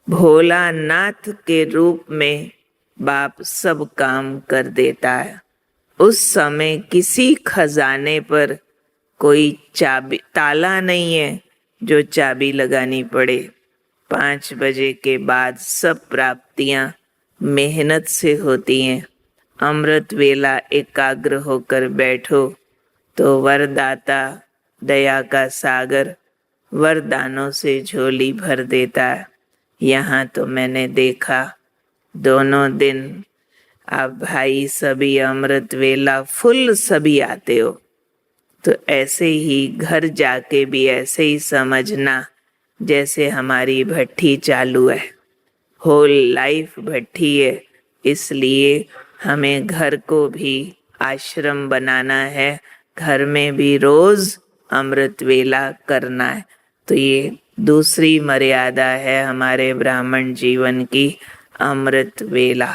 भोलानाथ के रूप में बाप सब काम कर देता है। उस समय किसी खजाने पर कोई चाबी ताला नहीं है जो चाबी लगानी पड़े। 5 बजे के बाद सब प्राप्तियां मेहनत से होती हैं। अमृत वेला एकाग्र होकर बैठो तो वरदाता दया का सागर वरदानों से झोली भर देता है। यहाँ तो मैंने देखा दोनों दिन आप भाई सभी अमृत वेला फुल सभी आते हो, तो ऐसे ही घर जाके भी ऐसे ही समझना जैसे हमारी भट्ठी चालू है, होल लाइफ भट्ठी है। इसलिए हमें घर को भी आश्रम बनाना है, घर में भी रोज अमृत वेला करना है। तो ये दूसरी मर्यादा है हमारे ब्राह्मण जीवन की, अमृत वेला।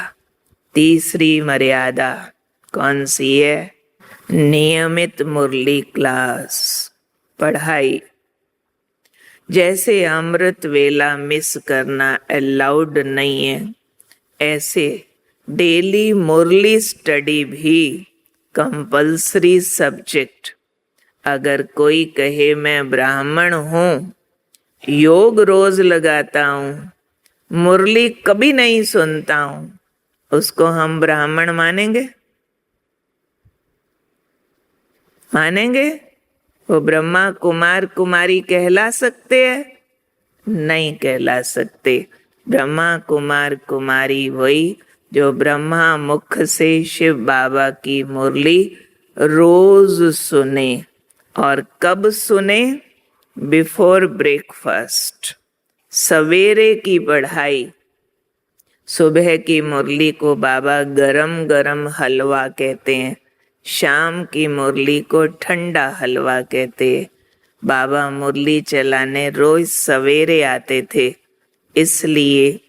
तीसरी मर्यादा कौन सी है? नियमित मुरली क्लास, पढ़ाई। जैसे अमृत वेला मिस करना अलाउड नहीं है, ऐसे डेली मुरली स्टडी भी कंपल्सरी सब्जेक्ट। अगर कोई कहे मैं ब्राह्मण हूँ, योग रोज लगाता हूँ, मुरली कभी नहीं सुनता हूँ, उसको हम ब्राह्मण मानेंगे? मानेंगे? वो ब्रह्मा कुमार कुमारी कहला सकते हैं? नहीं कहला सकते। ब्रह्मा कुमार कुमारी वही जो ब्रह्मा मुख से शिव बाबा की मुरली रोज सुने। और कब सुने? बिफोर ब्रेकफास्ट, सवेरे की पढ़ाई। सुबह की मुरली को बाबा गरम गरम हलवा कहते हैं, शाम की मुरली को ठंडा हलवा कहते हैं। बाबा मुरली चलाने रोज सवेरे आते थे, इसलिए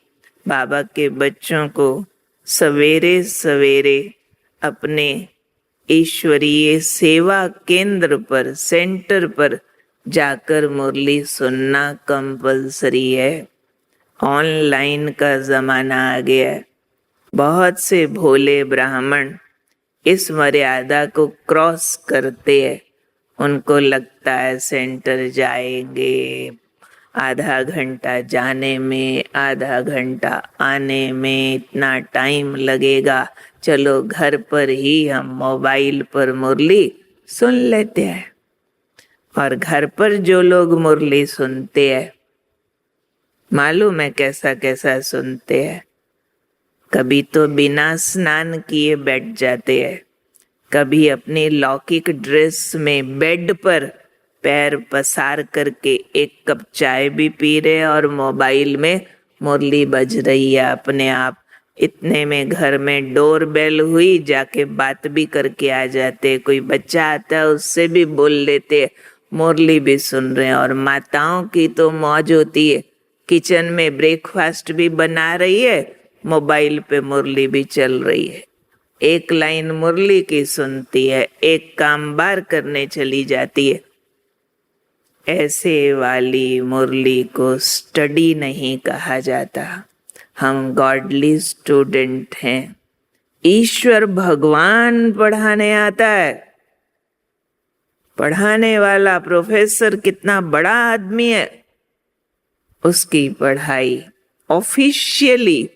बाबा के बच्चों को सवेरे सवेरे अपने ईश्वरीय सेवा केंद्र पर, सेंटर पर जाकर मुरली सुनना कंपल्सरी है। ऑनलाइन का जमाना आ गया है। बहुत से भोले ब्राह्मण इस मर्यादा को क्रॉस करते हैं। उनको लगता है सेंटर जाएंगे, आधा घंटा जाने में, आधा घंटा आने में इतना टाइम लगेगा, चलो घर पर ही हम मोबाइल पर मुरली सुन लेते हैं। और घर पर जो लोग मुरली सुनते हैं, मालूम है कैसा कैसा सुनते हैं? कभी तो बिना स्नान किए बैठ जाते हैं, कभी अपनी लौकिक ड्रेस में बेड पर पैर पसार करके 1 कप चाय भी पी रहे और मोबाइल में मुरली बज रही है अपने आप। इतने में घर में डोर बेल हुई, जाके बात भी करके आ जाते। कोई बच्चा आता है उससे भी बोल लेते, मुरली भी सुन रहे हैं। और माताओं की तो मौज होती है, किचन में ब्रेकफास्ट भी बना रही है, मोबाइल पे मुरली भी चल रही है। एक लाइन मुरली की सुनती है, एक काम बार करने चली जाती है। ऐसे वाली मुरली को स्टडी नहीं कहा जाता। हम गॉडली स्टूडेंट हैं। ईश्वर भगवान पढ़ाने आता है। पढ़ाने वाला प्रोफेसर कितना बड़ा आदमी है, उसकी पढ़ाई ऑफिशियली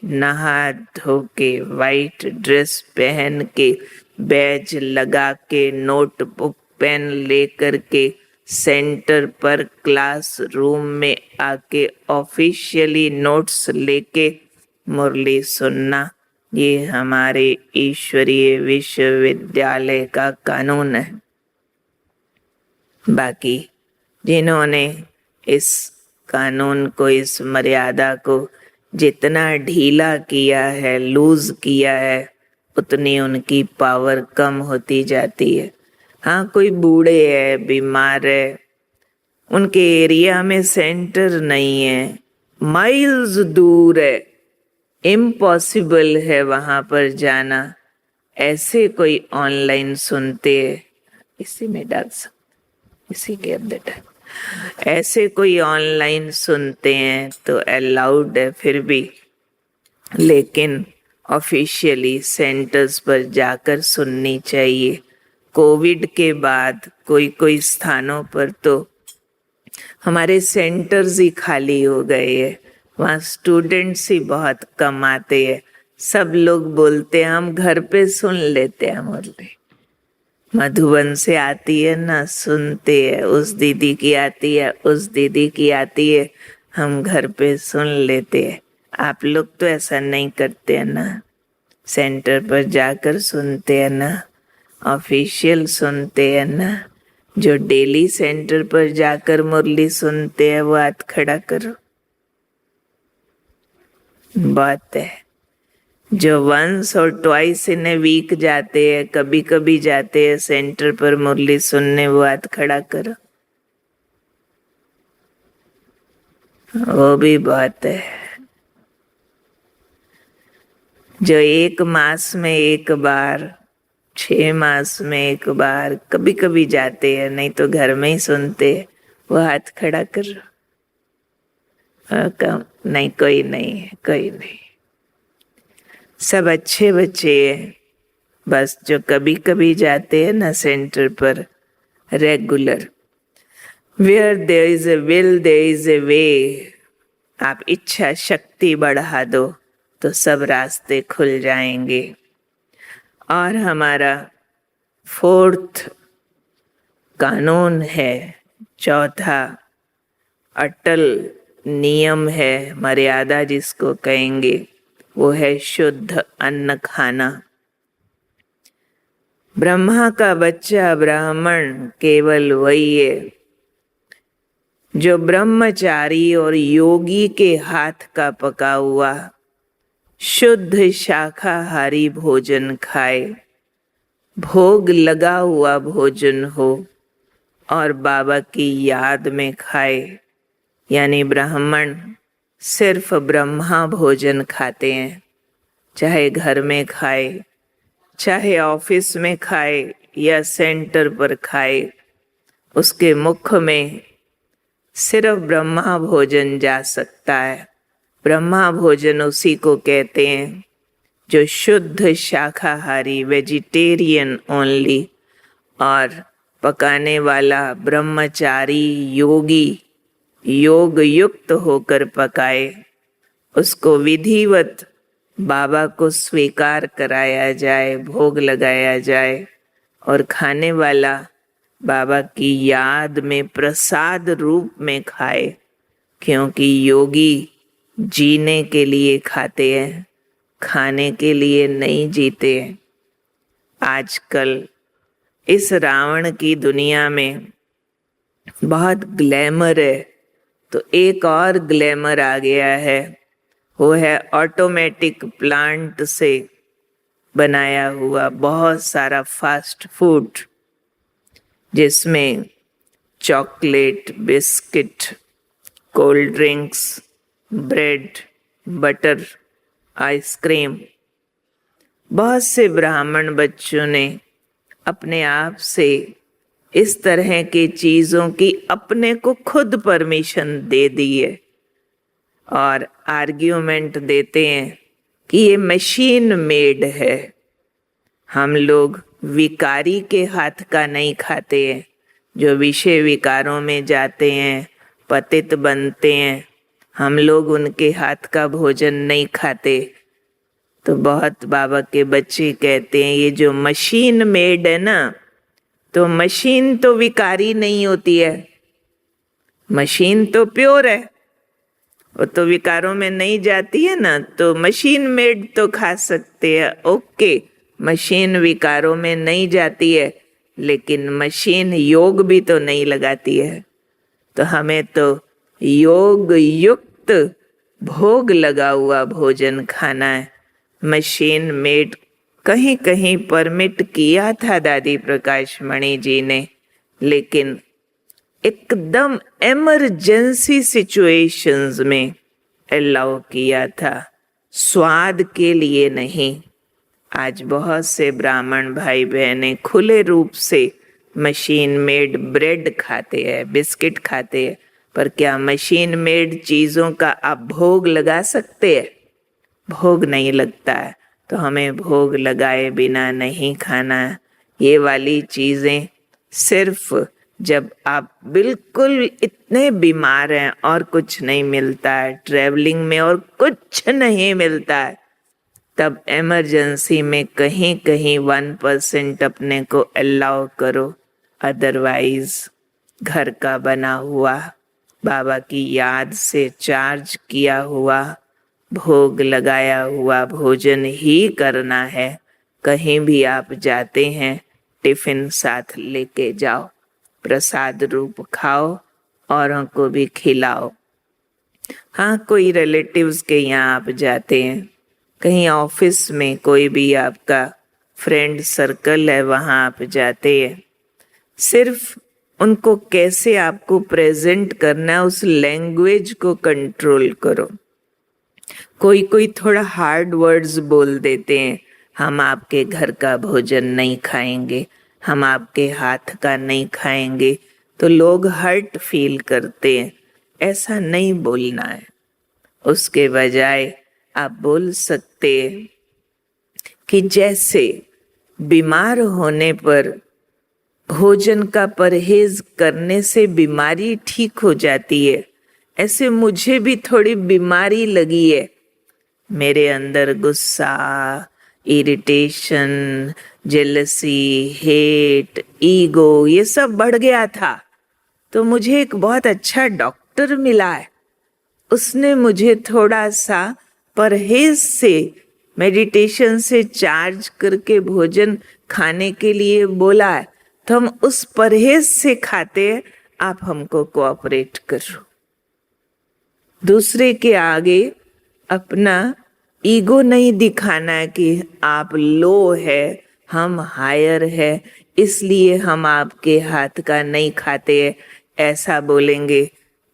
नहा धो के, वाइट ड्रेस पहन के, बैज लगा के, नोटबुक पेन लेकर के सेंटर पर क्लासरूम में आके ऑफिशियली नोट्स लेके मुरली सुनना, ये हमारे ईश्वरीय विश्वविद्यालय का कानून है। बाकी जिन्होंने इस कानून को, इस मर्यादा को जितना ढीला किया है, लूज किया है, उतनी उनकी पावर कम होती जाती है। हाँ, कोई बूढ़े है, बीमार है, उनके एरिया में सेंटर नहीं है, माइल्स दूर है, इम्पॉसिबल है वहां पर जाना, ऐसे कोई ऑनलाइन सुनते हैं, इसी में डाल सकते, इसी के अंदर ऐसे कोई ऑनलाइन सुनते हैं तो अलाउड है फिर भी, लेकिन ऑफिशियली सेंटर्स पर जाकर सुननी चाहिए। कोविड के बाद कोई स्थानों पर तो हमारे सेंटर्स ही खाली हो गए हैं, वहाँ स्टूडेंट्स ही बहुत कम आते हैं। सब लोग बोलते हैं हम घर पे सुन लेते हैं मुरली। मधुबन से आती है ना, सुनते हैं, उस दीदी की आती है, उस दीदी की आती है, हम घर पे सुन लेते हैं। आप लोग तो ऐसा नहीं करते हैं ना, सेंटर पर जाकर सुनते हैं ना, ऑफिशियल सुनते हैं ना। जो डेली सेंटर पर जाकर मुरली सुनते हैं वो हाथ खड़ा करो। बात है जो वंस और ट्वाइस इन ए वीक जाते हैं, कभी कभी जाते हैं सेंटर पर मुरली सुनने, वो हाथ खड़ा करो। वो भी बात है जो 1 मास में 1 बार, 6 मास में 1 बार कभी कभी जाते हैं, नहीं तो घर में ही सुनते हैं, वो हाथ खड़ा करो। कम नहीं, कोई नहीं है, कोई नहीं, सब अच्छे बच्चे हैं, बस जो कभी कभी जाते हैं ना सेंटर पर regular. Where there is a will there is a way. आप इच्छा शक्ति बढ़ा दो तो सब रास्ते खुल जाएंगे। और हमारा 4th कानून है, 4था अटल नियम है, मर्यादा जिसको कहेंगे, वो है शुद्ध अन्न खाना। ब्रह्मा का बच्चा ब्राह्मण केवल वही है जो ब्रह्मचारी और योगी के हाथ का पका हुआ शुद्ध शाकाहारी भोजन खाए, भोग लगा हुआ भोजन हो और बाबा की याद में खाए। यानी ब्राह्मण सिर्फ ब्रह्मा भोजन खाते हैं, चाहे घर में खाए, चाहे ऑफिस में खाए या सेंटर पर खाए, उसके मुख में सिर्फ ब्रह्मा भोजन जा सकता है। ब्रह्मा भोजन उसी को कहते हैं जो शुद्ध शाकाहारी, वेजिटेरियन ओनली, और पकाने वाला ब्रह्मचारी योगी, योग युक्त होकर पकाए, उसको विधिवत बाबा को स्वीकार कराया जाए, भोग लगाया जाए, और खाने वाला बाबा की याद में प्रसाद रूप में खाए, क्योंकि योगी जीने के लिए खाते हैं, खाने के लिए नहीं जीते हैं। आजकल इस रावण की दुनिया में बहुत ग्लैमर है, तो एक और ग्लैमर आ गया है, वो है ऑटोमेटिक प्लांट से बनाया हुआ बहुत सारा फास्ट फूड, जिसमें chocolate, biscuit, cold drinks, bread, butter, ice cream. बहुत से ब्राह्मण बच्चों ने अपने आप से इस तरह की चीज़ों की अपने को खुद परमिशन दे दी है और आर्ग्यूमेंट देते हैं कि ये मशीन मेड है। हम लोग विकारी के हाथ का नहीं खाते हैं, जो विषय विकारों में जाते हैं, पतित बनते हैं, हम लोग उनके हाथ का भोजन नहीं खाते। तो बहुत बाबा के बच्चे कहते हैं ये जो मशीन मेड है ना, तो मशीन तो विकारी नहीं होती है, मशीन तो प्योर है, वो तो विकारों में नहीं जाती है ना। तो मशीन मेड तो खा सकते हैं, ओके, मशीन विकारों में नहीं जाती है, लेकिन मशीन योग भी तो नहीं लगाती है। तो हमें तो योग युक्त भोग लगा हुआ भोजन खाना है। मशीन मेड कहीं कहीं परमिट किया था दादी प्रकाश मणि जी ने, लेकिन एकदम इमरजेंसी सिचुएशंस में अलाउ किया था, स्वाद के लिए नहीं। आज बहुत से ब्राह्मण भाई बहनें खुले रूप से मशीन मेड ब्रेड खाते हैं, बिस्किट खाते हैं, पर क्या मशीन मेड चीज़ों का आप भोग लगा सकते हैं? भोग नहीं लगता है। तो हमें भोग लगाए बिना नहीं खाना। ये वाली चीज़ें सिर्फ जब आप बिल्कुल इतने बीमार हैं और कुछ नहीं मिलता है, ट्रैवलिंग में और कुछ नहीं मिलता है, तब इमरजेंसी में कहीं कहीं 1% अपने को अलाउ करो। अदरवाइज घर का बना हुआ, बाबा की याद से चार्ज किया हुआ, भोग लगाया हुआ भोजन ही करना है। कहीं भी आप जाते हैं टिफिन साथ लेके जाओ, प्रसाद रूप खाओ, औरों को भी खिलाओ। हाँ, कोई रिलेटिव्स के यहाँ आप जाते हैं, कहीं ऑफिस में कोई भी आपका फ्रेंड सर्कल है, वहाँ आप जाते हैं, सिर्फ उनको कैसे आपको प्रेजेंट करना है उस लैंग्वेज को कंट्रोल करो। कोई कोई थोड़ा हार्ड वर्ड्स बोल देते हैं, हम आपके घर का भोजन नहीं खाएंगे, हम आपके हाथ का नहीं खाएंगे, तो लोग हर्ट फील करते हैं। ऐसा नहीं बोलना है। उसके बजाय आप बोल सकते हैं कि जैसे बीमार होने पर भोजन का परहेज करने से बीमारी ठीक हो जाती है, ऐसे मुझे भी थोड़ी बीमारी लगी है। मेरे अंदर गुस्सा, इरिटेशन, जेलसी, हेट, ईगो, ये सब बढ़ गया था। तो मुझे एक बहुत अच्छा डॉक्टर मिला है, उसने मुझे थोड़ा सा परहेज से, मेडिटेशन से चार्ज करके भोजन खाने के लिए बोला है। तो हम उस परहेज से खाते हैं। आप हमको कोऑपरेट करो। दूसरे के आगे अपना ईगो नहीं दिखाना है कि आप लो है, हम हायर है, इसलिए हम आपके हाथ का नहीं खाते हैं। ऐसा बोलेंगे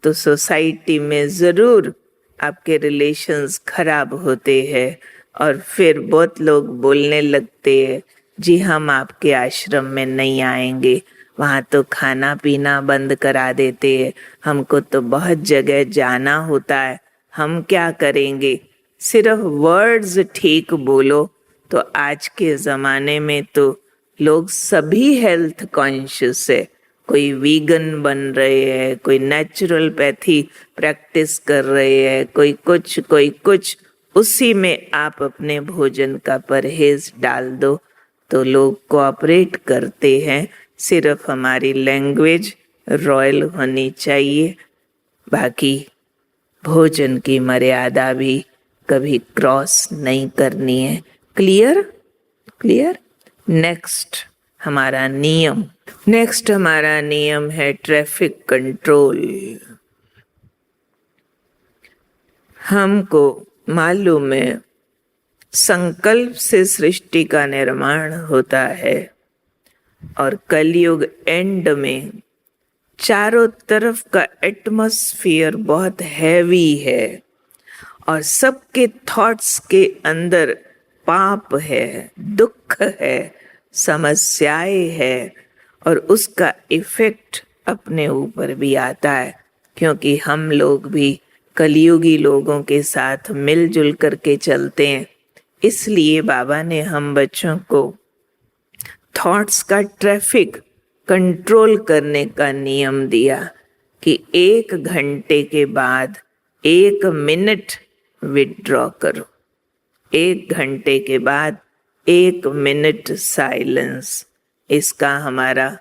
तो सोसाइटी में ज़रूर आपके रिलेशंस खराब होते हैं, और फिर बहुत लोग बोलने लगते हैं, जी हम आपके आश्रम में नहीं आएंगे, वहाँ तो खाना पीना बंद करा देते हैं, हमको तो बहुत जगह जाना होता है, हम क्या करेंगे। सिर्फ वर्ड्स ठीक बोलो तो आज के ज़माने में तो लोग सभी हेल्थ कॉन्शियस है। कोई वीगन बन रहे हैं, कोई नेचुरोपैथी प्रैक्टिस कर रहे हैं, कोई कुछ। उसी में आप अपने भोजन का परहेज डाल दो तो लोग कोऑपरेट करते हैं। सिर्फ हमारी लैंग्वेज रॉयल होनी चाहिए, बाकी भोजन की मर्यादा भी कभी क्रॉस नहीं करनी है। Clear clear. नेक्स्ट हमारा नियम है ट्रैफिक कंट्रोल। हमको मालूम है संकल्प से सृष्टि का निर्माण होता है, और कलयुग एंड में चारों तरफ का एटमॉस्फेयर बहुत हैवी है, और सबके थॉट्स के अंदर पाप है, दुख है, समस्याएं है, और उसका इफेक्ट अपने ऊपर भी आता है, क्योंकि हम लोग भी कलयुगी लोगों के साथ मिलजुल करके चलते हैं। इसलिए बाबा ने हम बच्चों को थॉट्स का ट्रैफिक कंट्रोल करने का नियम दिया कि 1 घंटे के बाद 1 मिनट विथड्रॉ करो, 1 घंटे के बाद 1 मिनट साइलेंस। इसका हमारा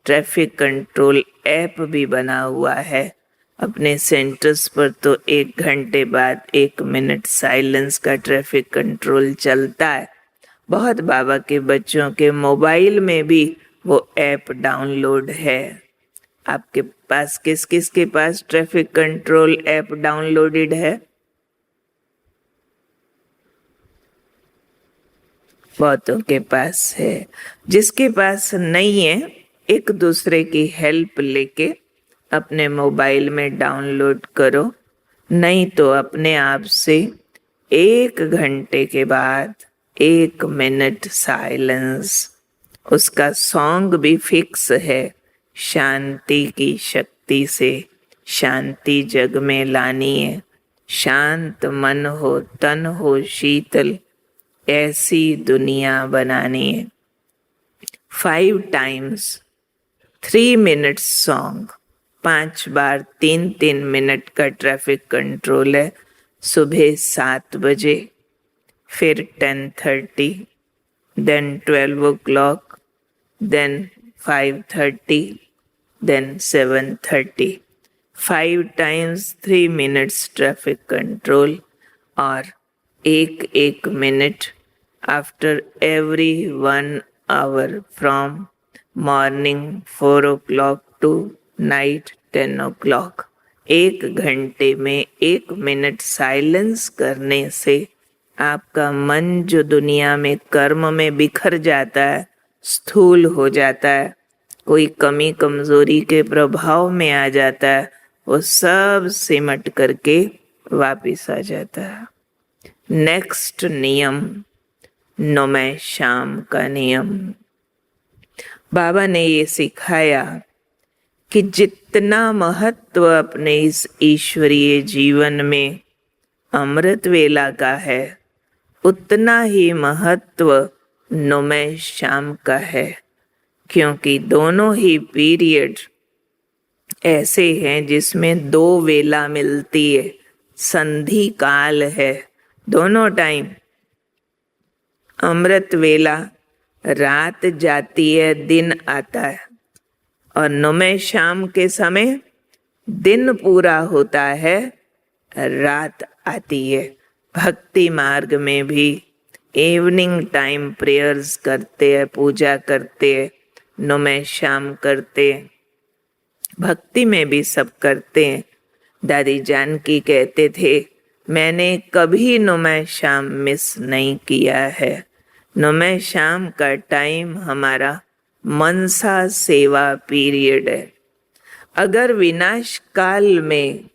ट्रैफिक कंट्रोल ऐप भी बना हुआ है। अपने सेंटर्स पर तो 1 घंटे बाद 1 मिनट साइलेंस का ट्रैफिक कंट्रोल चलता है। बहुत बाबा के बच्चों के मोबाइल में भी वो ऐप डाउनलोड है। आपके पास किस किस के पास ट्रैफिक कंट्रोल ऐप डाउनलोडेड है? बहुतों के पास है। जिसके पास नहीं है, एक दूसरे की हेल्प लेके अपने मोबाइल में डाउनलोड करो, नहीं तो अपने आप से 1 घंटे के बाद 1 मिनट साइलेंस। उसका सॉन्ग भी फिक्स है, शांति की शक्ति से शांति जग में लानी है। शांत मन हो, तन हो शीतल, ऐसी दुनिया बनानी है। 5 times 3 minutes सॉन्ग, 5 बार 3-3 मिनट का ट्रैफिक कंट्रोल है। सुबह 7 बजे, फिर 10:30, then 12 o'clock, then 5:30, then 7:30। 5 times 3 minutes traffic control और 1 मिनट after every 1 hour from morning 4 o'clock to night 10 o'clock। 1 घंटे में 1 मिनट साइलेंस करने से आपका मन जो दुनिया में कर्म में बिखर जाता है, स्थूल हो जाता है, कोई कमी कमजोरी के प्रभाव में आ जाता है, वो सब सिमट करके वापिस आ जाता है। नेक्स्ट नियम, नौमे शाम का नियम। बाबा ने ये सिखाया कि जितना महत्व अपने इस ईश्वरीय जीवन में अमृत वेला का है, उतना ही महत्व नौमे शाम का है। क्योंकि दोनों ही पीरियड ऐसे हैं जिसमें 2 वेला मिलती है, संधि काल है। दोनों टाइम अमृत वेला रात जाती है, दिन आता है, और नौमे शाम के समय दिन पूरा होता है, रात आती है। भक्ति मार्ग में भी इवनिंग टाइम प्रेयर्स करते हैं, पूजा करते हैं, नौमे शाम करते हैं। भक्ति में भी सब करते हैं। दादी जानकी कहते थे, मैंने कभी नौमे शाम मिस नहीं किया है। नौमे शाम का टाइम हमारा मनसा सेवा पीरियड है। अगर विनाश काल में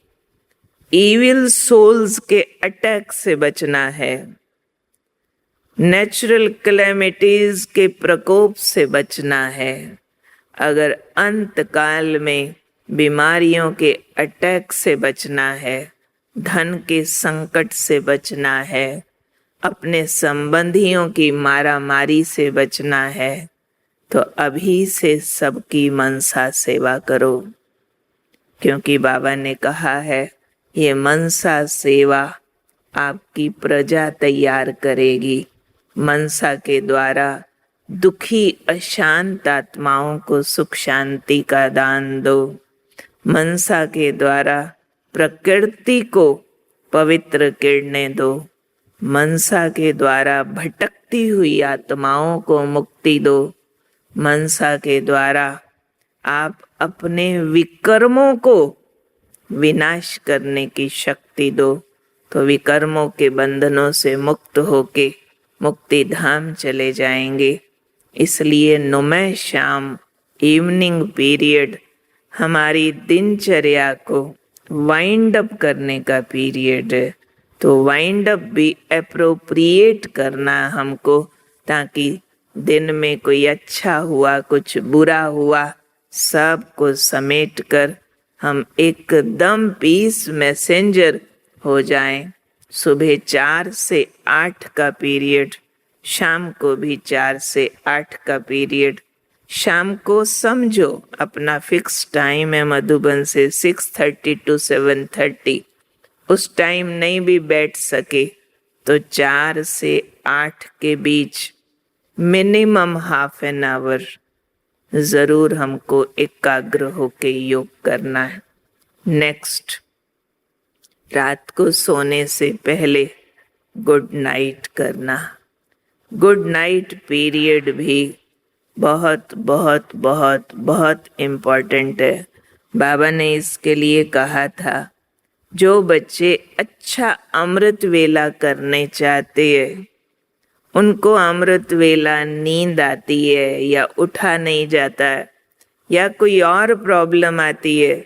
इविल सोल्स के अटैक से बचना है, नेचुरल कैलेमिटीज के प्रकोप से बचना है, अगर अंत काल में बीमारियों के अटैक से बचना है, धन के संकट से बचना है, अपने संबंधियों की मारामारी से बचना है, तो अभी से सबकी मनसा सेवा करो। क्योंकि बाबा ने कहा है, ये मनसा सेवा आपकी प्रजा तैयार करेगी। मनसा के द्वारा दुखी अशांत आत्माओं को सुख शांति का दान दो। मनसा के द्वारा प्रकृति को पवित्र किरणें दो। मनसा के द्वारा भटकती हुई आत्माओं को मुक्ति दो। मनसा के द्वारा आप अपने विकर्मों को विनाश करने की शक्ति दो, तो विकर्मों के बंधनों से मुक्त होके मुक्ति धाम चले जाएंगे। इसलिए नौमे शाम इवनिंग पीरियड हमारी दिनचर्या को वाइंड अप करने का पीरियड है। तो वाइंड अप भी एप्रोप्रिएट करना हमको, ताकि दिन में कोई अच्छा हुआ, कुछ बुरा हुआ, सब को समेट कर हम एकदम पीस मैसेंजर हो जाएं। सुबह 4 से 8 का पीरियड, शाम को भी 4 से 8 का पीरियड। शाम को समझो अपना फिक्स टाइम है मधुबन से 6:30 to 7:30। उस टाइम नहीं भी बैठ सके तो 4 से 8 के बीच मिनिमम ½ एन आवर जरूर हमको एकाग्र होके योग करना है। नेक्स्ट, रात को सोने से पहले गुड नाइट करना। गुड नाइट पीरियड भी बहुत बहुत बहुत बहुत इम्पोर्टेंट है। बाबा ने इसके लिए कहा था, जो बच्चे अच्छा अमृत वेला करने चाहते हैं, उनको अमृत वेला नींद आती है या उठा नहीं जाता है या कोई और प्रॉब्लम आती है,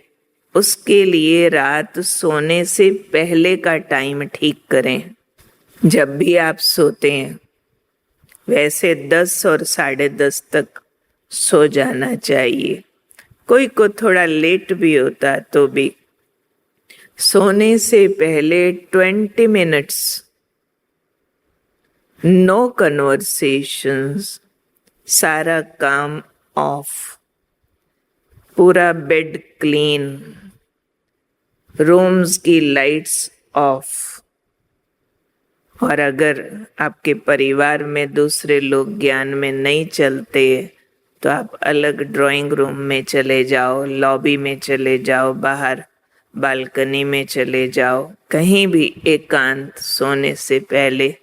उसके लिए रात सोने से पहले का टाइम ठीक करें। जब भी आप सोते हैं वैसे 10 और 10:30 तक सो जाना चाहिए। कोई को थोड़ा लेट भी होता तो भी सोने से पहले 20 मिनट्स नो कन्वर्सेशंस, सारा काम ऑफ, पूरा बेड क्लीन, रूम्स की लाइट्स ऑफ। और अगर आपके परिवार में दूसरे लोग ज्ञान में नहीं चलते तो आप अलग ड्राइंग रूम में चले जाओ, लॉबी में चले जाओ, बाहर बालकनी में चले जाओ, कहीं भी एकांत सोने से पहले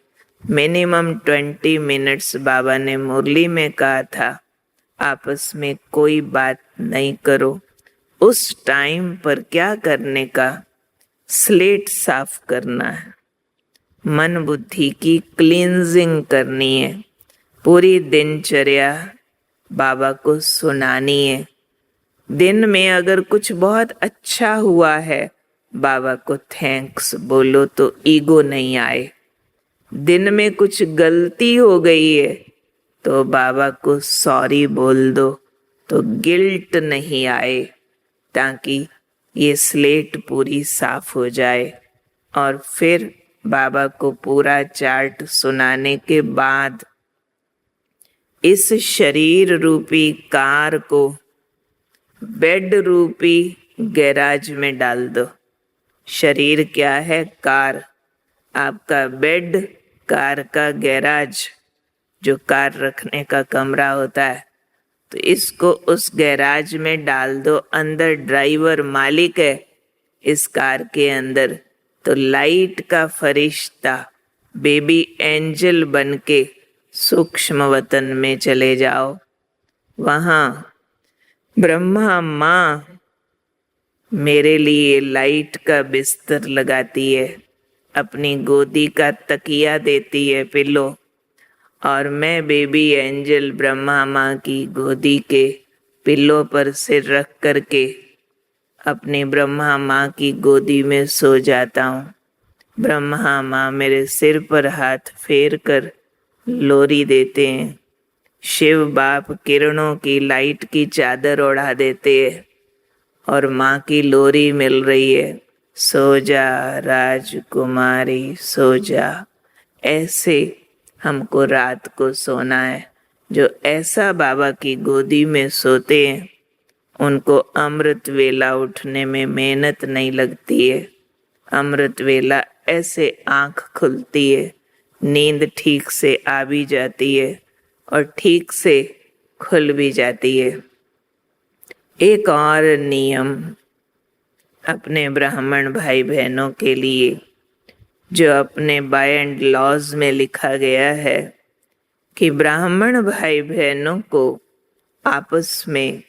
मिनिमम 20 मिनट्स। बाबा ने मुरली में कहा था, आपस में कोई बात नहीं करो। उस टाइम पर क्या करने का, स्लेट साफ करना है, मन बुद्धि की क्लींजिंग करनी है, पूरी दिनचर्या बाबा को सुनानी है। दिन में अगर कुछ बहुत अच्छा हुआ है, बाबा को थैंक्स बोलो तो ईगो नहीं आए। दिन में कुछ गलती हो गई है तो बाबा को सॉरी बोल दो तो गिल्ट नहीं आए, ताकि ये स्लेट पूरी साफ हो जाए। और फिर बाबा को पूरा चार्ट सुनाने के बाद इस शरीर रूपी कार को बेड रूपी गैराज में डाल दो। शरीर क्या है? कार। आपका बेड कार का गैराज, जो कार रखने का कमरा होता है, तो इसको उस गैराज में डाल दो। अंदर ड्राइवर मालिक है इस कार के अंदर, तो लाइट का फरिश्ता बेबी एंजल बनके सूक्ष्म वतन में चले जाओ। वहाँ ब्रह्मा माँ मेरे लिए लाइट का बिस्तर लगाती है, अपनी गोदी का तकिया देती है, पिलो, और मैं बेबी एंजल ब्रह्मा माँ की गोदी के पिल्लो पर सिर रख करके अपनी ब्रह्मा माँ की गोदी में सो जाता हूँ। ब्रह्मा माँ मेरे सिर पर हाथ फेर कर लोरी देते हैं। शिव बाप किरणों की लाइट की चादर ओढ़ा देते हैं और माँ की लोरी मिल रही है, सो जा राजकुमारी सो जा। ऐसे हमको रात को सोना है। जो ऐसा बाबा की गोदी में सोते हैं उनको अमृत वेला उठने में मेहनत नहीं लगती है। अमृत वेला ऐसे आँख खुलती है, नींद ठीक से आ भी जाती है और ठीक से खुल भी जाती है। एक और नियम अपने ब्राह्मण भाई बहनों के लिए, जो अपने बाय एंड लॉज में लिखा गया है कि ब्राह्मण भाई बहनों को आपस में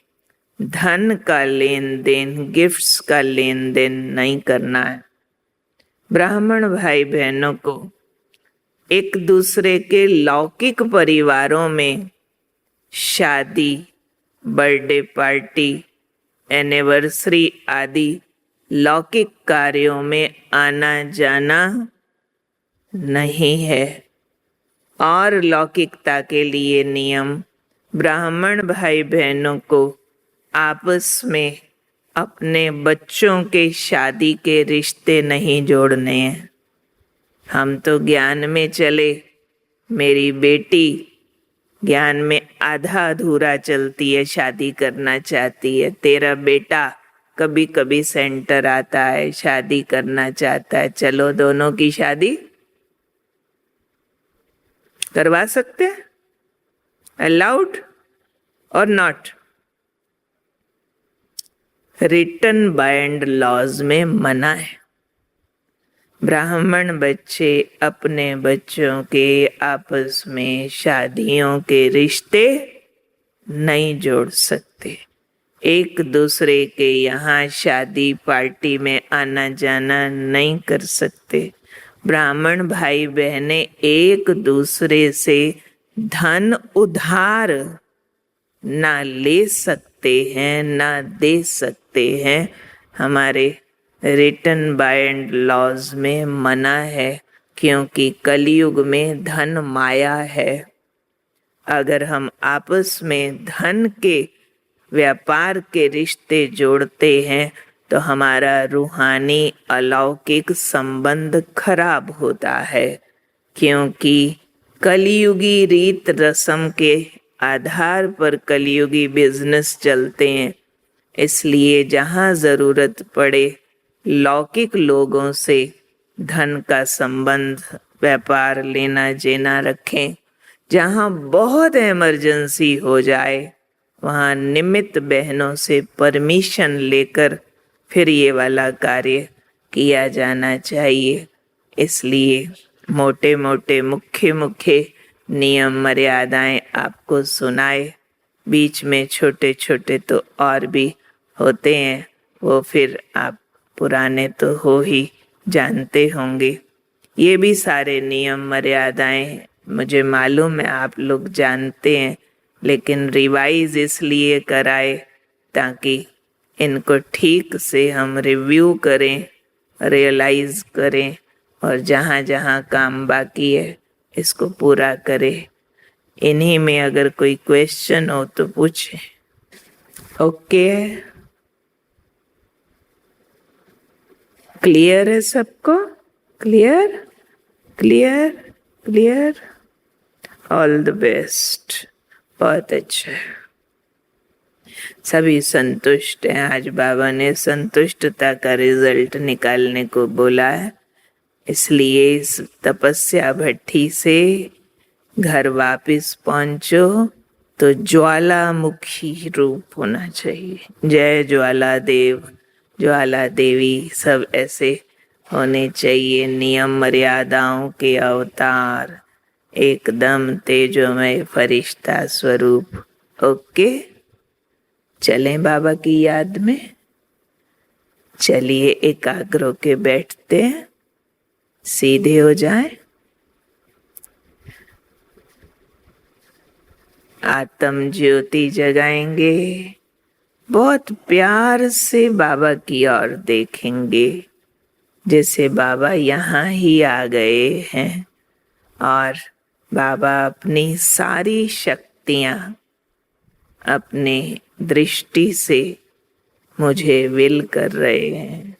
धन का लेन देन, गिफ्ट्स का लेन देन नहीं करना है। ब्राह्मण भाई बहनों को एक दूसरे के लौकिक परिवारों में शादी, बर्थडे पार्टी, एनिवर्सरी आदि लौकिक कार्यों में आना जाना नहीं है। और लौकिकता के लिए नियम, ब्राह्मण भाई बहनों को आपस में अपने बच्चों के शादी के रिश्ते नहीं जोड़ने हैं। हम तो ज्ञान में चले, मेरी बेटी ज्ञान में आधा अधूरा चलती है, शादी करना चाहती है। तेरा बेटा कभी कभी सेंटर आता है, शादी करना चाहता है, चलो दोनों की शादी करवा सकते हैं, अलाउड और नॉट। रिटन बाइंड लॉज में मना है। ब्राह्मण बच्चे अपने बच्चों के आपस में शादियों के रिश्ते नहीं जोड़ सकते, एक दूसरे के यहाँ शादी पार्टी में आना जाना नहीं कर सकते। ब्राह्मण भाई बहनें एक दूसरे से धन उधार ना ले सकते हैं ना दे सकते हैं। हमारे रिटन बाइंड लॉज में मना है, क्योंकि कलयुग में धन माया है। अगर हम आपस में धन के व्यापार के रिश्ते जोड़ते हैं तो हमारा रूहानी अलौकिक संबंध खराब होता है, क्योंकि कलयुगी रीत रस्म के आधार पर कलयुगी बिजनेस चलते हैं। इसलिए जहाँ ज़रूरत पड़े लौकिक लोगों से धन का संबंध व्यापार लेना देना रखें। जहाँ बहुत इमरजेंसी हो जाए वहाँ निमित्त बहनों से परमिशन लेकर फिर ये वाला कार्य किया जाना चाहिए। इसलिए मोटे मोटे मुख्य नियम मर्यादाएं आपको सुनाए, बीच में छोटे छोटे तो और भी होते हैं, वो फिर आप पुराने तो हो ही जानते होंगे। ये भी सारे नियम मर्यादाएं मुझे मालूम है आप लोग जानते हैं, लेकिन रिवाइज इसलिए कराए ताकि इनको ठीक से हम रिव्यू करें, रियलाइज करें और जहाँ जहाँ काम बाकी है इसको पूरा करें। इन्हीं में अगर कोई क्वेश्चन हो तो पूछें। ओके, क्लियर है सबको? Clear clear clear, all the best, बहुत अच्छा है। सभी संतुष्ट हैं। आज बाबा ने संतुष्टता का रिजल्ट निकालने को बोला है, इसलिए इस तपस्या भट्टी से घर वापस पहुंचो तो ज्वालामुखी रूप होना चाहिए। जय ज्वाला देव, ज्वाला देवी, सब ऐसे होने चाहिए। नियम मर्यादाओं के अवतार, एकदम तेजोमय फरिश्ता स्वरूप। ओके, चलें बाबा की याद में। चलिए एकाग्र होके बैठते हैं, सीधे हो जाएं। आत्म ज्योति जगाएंगे, बहुत प्यार से बाबा की ओर देखेंगे, जैसे बाबा यहाँ ही आ गए हैं और बाबा अपनी सारी शक्तियाँ अपने दृष्टि से मुझे विल कर रहे हैं।